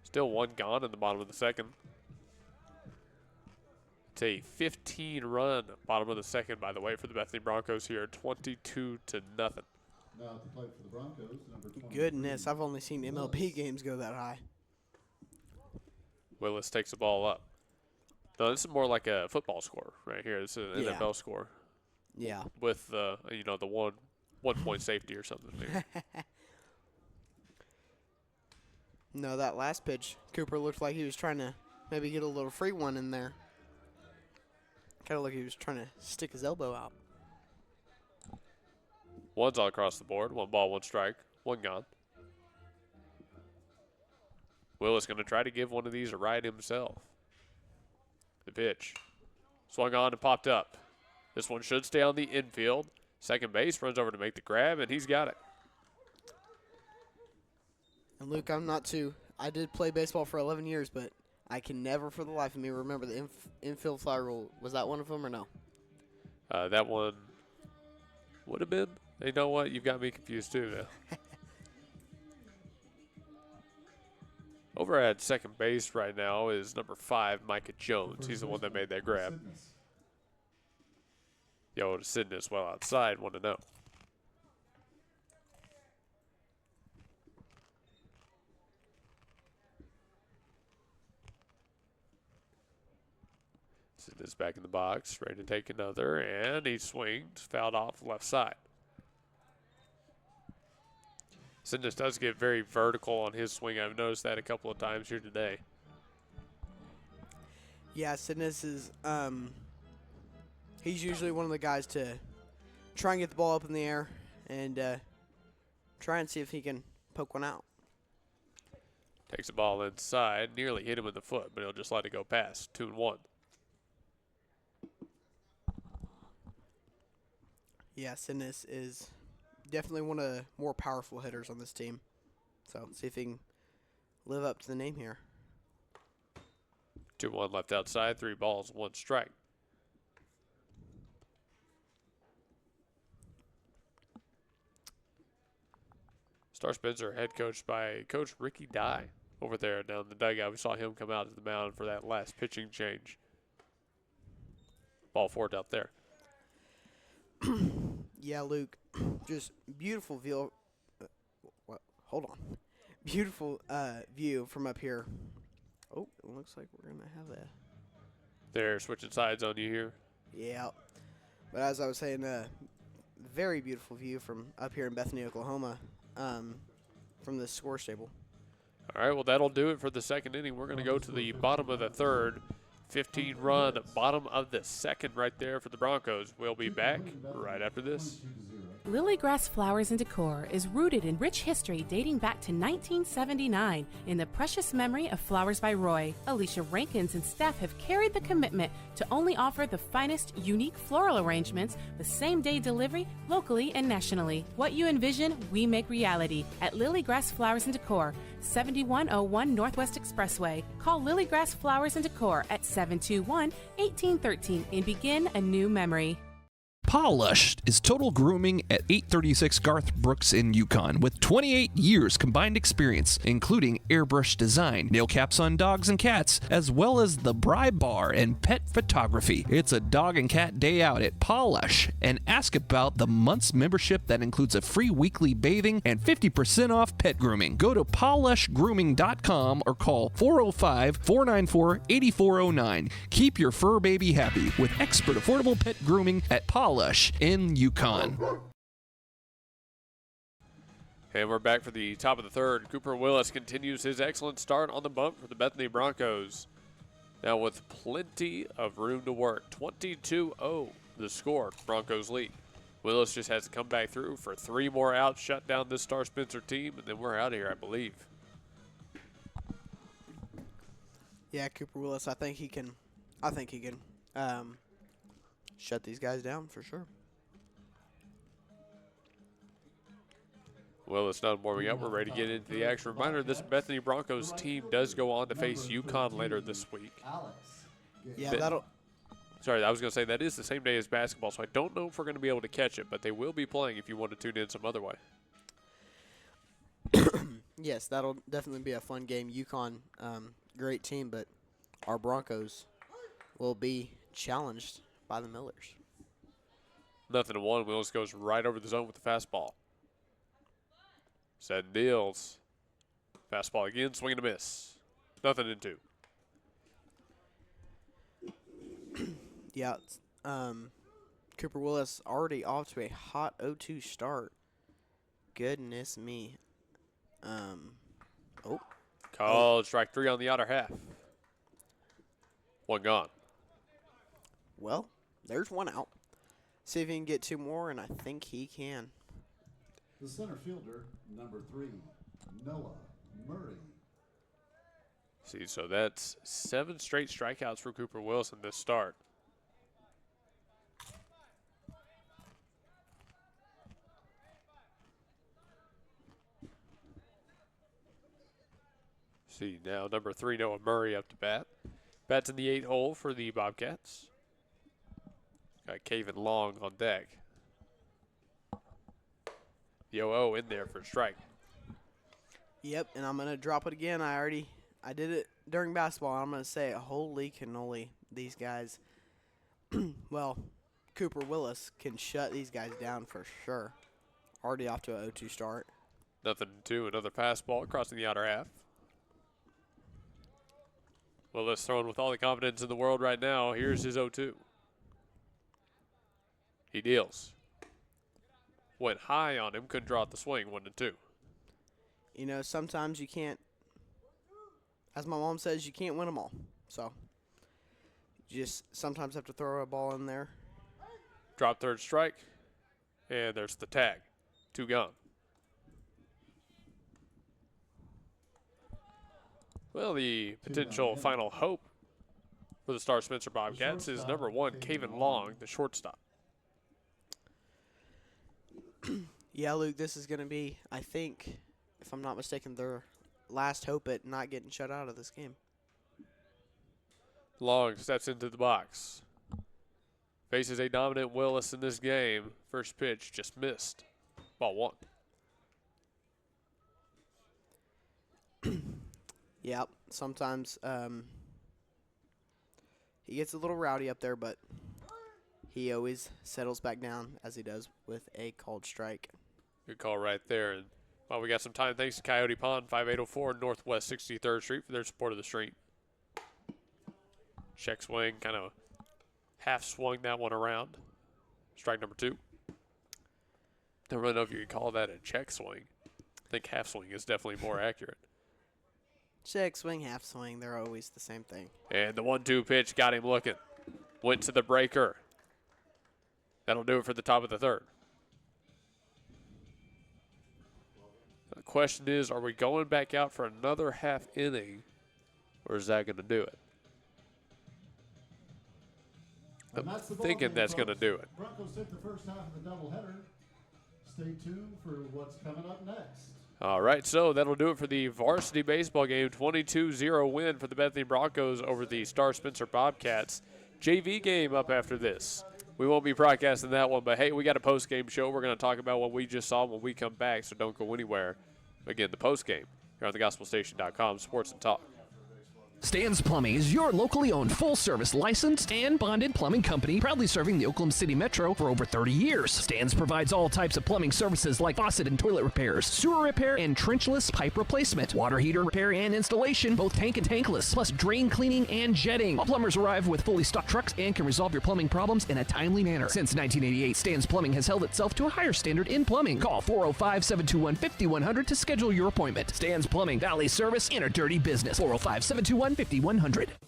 Still 1 gone in the bottom of the second. It's a 15-run bottom of the second, by the way, for the Bethany Broncos here, 22-0. Now at the plate for the Broncos, number 23. Goodness, I've only seen MLB games go that high. Willis takes the ball up. No, this is more like a football score right here. This is an NFL score. Yeah. With the one point safety or something. No, that last pitch, Cooper looked like he was trying to maybe get a little free one in there. Kind of like he was trying to stick his elbow out. 1's all across the board. 1 ball, 1 strike, 1 gone. Willis going to try to give one of these a ride himself. The pitch. Swung on and popped up. This one should stay on the infield. Second base runs over to make the grab, and he's got it. And Luke, I did play baseball for 11 years, but I can never for the life of me remember the infield fly rule. Was that one of them or no? That one would have been. You know what? You've got me confused too now. Over at second base right now is number 5, Micah Jones. He's the one that made that grab. Yo, Sidness well outside, 1-0. Sidness back in the box, ready to take another, and he swings, fouled off left side. Sidness does get very vertical on his swing. I've noticed that a couple of times here today. Yeah, Sidness is he's usually one of the guys to try and get the ball up in the air and try and see if he can poke one out. Takes the ball inside, nearly hit him in the foot, but he'll just let it go past. 2-1. Yeah, Sidness is definitely one of the more powerful hitters on this team. So, see if he can live up to the name here. 2-1 left outside, 3 balls, 1 strike. Star Spencer, head coached by Coach Ricky Dye over there down in the dugout. We saw him come out to the mound for that last pitching change. Ball 4 out there. Yeah, Luke, just beautiful view. Hold on. Beautiful view from up here. Oh, it looks like we're going to have a... They're switching sides on you here. Yeah. But as I was saying, very beautiful view from up here in Bethany, Oklahoma, from the score stable. All right, well, that'll do it for the second inning. We're going to go to the bottom of the third. 15-run bottom of the second right there for the Broncos. We'll be back right after this. Lilygrass Flowers and Decor is rooted in rich history dating back to 1979 in the precious memory of Flowers by Roy. Alicia Rankins and staff have carried the commitment to only offer the finest, unique floral arrangements with same-day delivery locally and nationally. What you envision, we make reality at Lilygrass Flowers and Decor, 7101 Northwest Expressway. Call Lilygrass Flowers and Decor at 721-1813 and begin a new memory. Polished is total grooming at 836 Garth Brooks in Yukon with 28 years combined experience, including airbrush design, nail caps on dogs and cats, as well as the Bribe Bar and pet photography. It's a dog and cat day out at Polish, and ask about the month's membership that includes a free weekly bathing and 50% off pet grooming. Go to polishgrooming.com or call 405-494-8409. Keep your fur baby happy with expert affordable pet grooming at Polish in Yukon. And we're back for the top of the third. Cooper Willis continues his excellent start on the bump for the Bethany Broncos. Now with plenty of room to work. 22-0 the score. Broncos lead. Willis just has to come back through for 3 more outs, shut down this Star Spencer team, and then we're out of here, I believe. Yeah, Cooper Willis, I think he can shut these guys down for sure. Willis done warming up. We're ready to get into the action. Reminder, this Bethany Broncos team does go on to face Yukon later this week. Yeah, that'll... Sorry, I was going to say that is the same day as basketball, so I don't know if we're going to be able to catch it, but they will be playing if you want to tune in some other way. Yes, that'll definitely be a fun game. Yukon, great team, but our Broncos will be challenged by the Millers. 0-1. Willis goes right over the zone with the fastball. Set deals. Fastball again, swing and a miss. 0-2. Yeah, Cooper Willis already off to a hot 0-2 start. Goodness me. Called strike 3 on the outer half. 1 gone. Well, there's 1 out. See if he can get 2 more, and I think he can. The center fielder, number 3, Noah Murray. See, so that's 7 straight strikeouts for Cooper Willis in this start. See, now number 3, Noah Murray up to bat. Bats in the 8 hole for the Bobcats. Got Caven Long on deck. The 0-0 in there for a strike. Yep, and I'm going to drop it again. I did it during basketball. I'm going to say it. Holy cannoli. These guys, well, Cooper Willis can shut these guys down for sure. Already off to a 0-2 start. 0-2, another pass ball crossing the outer half. Willis throwing with all the confidence in the world right now. Here's his 0-2. He deals. Went high on him, couldn't draw out the swing, 1-2. You know, sometimes you can't, as my mom says, you can't win them all. So, you just sometimes have to throw a ball in there. Drop third strike, and there's the tag. 2 gone. Well, the potential final hope for the Star Spencer Bobcats is number 1, Caven Long, the shortstop. Yeah, Luke, this is going to be, I think, if I'm not mistaken, their last hope at not getting shut out of this game. Long steps into the box. Faces a dominant Willis in this game. First pitch just missed. Ball 1. Yeah, sometimes he gets a little rowdy up there, but he always settles back down as he does with a called strike. Good call right there. And while we got some time, thanks to Coyote Pond, 5804 Northwest 63rd Street for their support of the stream. Check swing, kind of half swung that one around. Strike number 2. Don't really know if you could call that a check swing. I think half swing is definitely more accurate. Check swing, half swing, they're always the same thing. And the 1-2 pitch got him looking. Went to the breaker. That'll do it for the top of the third. The question is, are we going back out for another half inning, or is that going to do it? I'm thinking that's going to do it. Broncos take the first half of the doubleheader. Stay tuned for what's coming up next. All right, so that'll do it for the varsity baseball game. 22-0 win for the Bethany Broncos over the Star Spencer Bobcats. JV game up after this. we won't be broadcasting that one. But, hey, we got a post-game show. We're going to talk about what we just saw when we come back, so don't go anywhere. Again, the post-game here on thegospelstation.com, Sports and Talk. Stan's Plumbing is your locally owned full-service licensed and bonded plumbing company, proudly serving the Oklahoma City Metro for over 30 years. Stan's provides all types of plumbing services like faucet and toilet repairs, sewer repair and trenchless pipe replacement, water heater repair and installation, both tank and tankless, plus drain cleaning and jetting. All plumbers arrive with fully stocked trucks and can resolve your plumbing problems in a timely manner. Since 1988, Stan's Plumbing has held itself to a higher standard in plumbing. Call 405-721-5100 to schedule your appointment. Stan's Plumbing, Valley Service in a dirty business. 405-721-5100.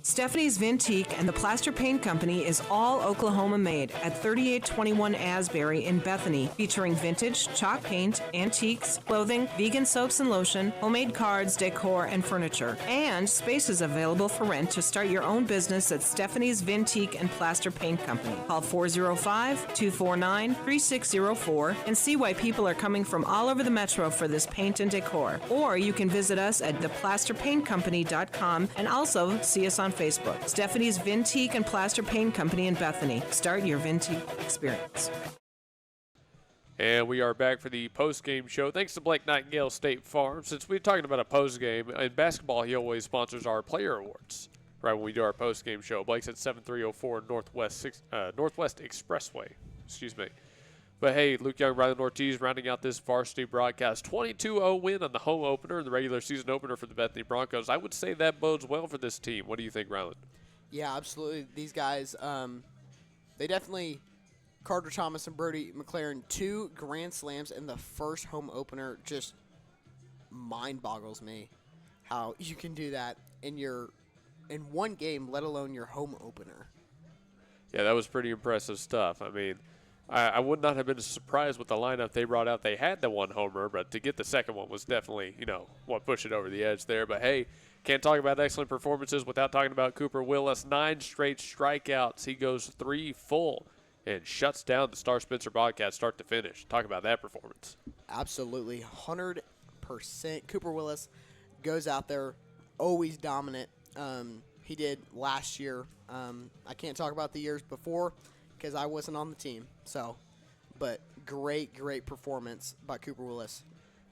Stephanie's Vintique and the Plaster Paint Company is all Oklahoma made at 3821 Asbury in Bethany, featuring vintage, chalk paint, antiques, clothing, vegan soaps and lotion, homemade cards, decor, and furniture. And spaces available for rent to start your own business at Stephanie's Vintique and Plaster Paint Company. Call 405-249-3604 and see why people are coming from all over the metro for this paint and decor. Or you can visit us at theplasterpaintcompany.com and also see us on Facebook. Stephanie's Vintique and Plaster Paint Company in Bethany. Start your Vintique experience. And we are back for the post-game show. Thanks to Blake Nightingale State Farm. Since we're talking about a post-game, in basketball, he always sponsors our player awards right when we do our post-game show. Blake's at 7304 Northwest Expressway. Excuse me. But, hey, Luke Young, Rylan Ortiz rounding out this varsity broadcast. 22-0 win on the home opener, the regular season opener for the Bethany Bronchos. I would say that bodes well for this team. What do you think, Rylan? Yeah, absolutely. These guys, they definitely, Carter Thomas and Brody McLaren, 2 grand slams in the first home opener. Just mind boggles me how you can do that in one game, let alone your home opener. Yeah, that was pretty impressive stuff. I mean, I would not have been surprised with the lineup they brought out. They had the one homer, but to get the second one was definitely, what pushed it over the edge there. But, hey, can't talk about excellent performances without talking about Cooper Willis. 9 straight strikeouts. He goes 3 full and shuts down the Star Spencer Bobcats start to finish. Talk about that performance. Absolutely, 100%. Cooper Willis goes out there, always dominant. He did last year. I can't talk about the years before because I wasn't on the team. But great performance by Cooper Willis.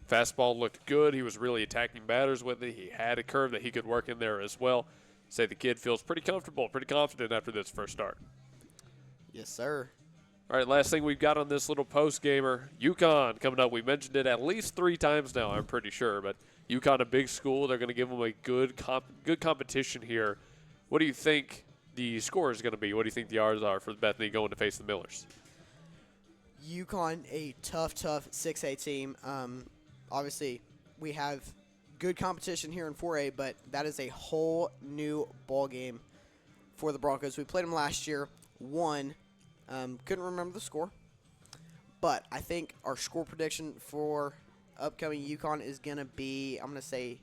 Fastball looked good. He was really attacking batters with it. He had a curve that he could work in there as well. Say the kid feels pretty comfortable, pretty confident after this first start. Yes, sir. All right, last thing we've got on this little post-gamer, UConn coming up. We mentioned it at least 3 times now, I'm pretty sure. But UConn, a big school. They're going to give them a good competition here. What do you think the score is going to be? What do you think the odds are for Bethany going to face the Millers? UConn, a tough 6A team. Obviously, we have good competition here in 4A, but that is a whole new ball game for the Broncos. We played them last year, won. Couldn't remember the score, but I think our score prediction for upcoming UConn is going to be, I'm going to say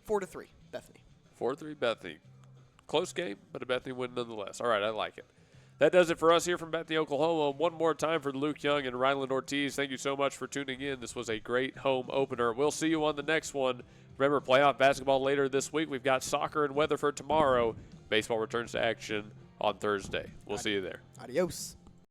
4-3, Bethany. 4-3 Bethany. Close game, but a Bethany win nonetheless. All right, I like it. That does it for us here from Bethany, Oklahoma. One more time for Luke Young and Ryland Ortiz. Thank you so much for tuning in. This was a great home opener. We'll see you on the next one. Remember, playoff basketball later this week. We've got soccer in Weatherford tomorrow. Baseball returns to action on Thursday. We'll see you there. Adios.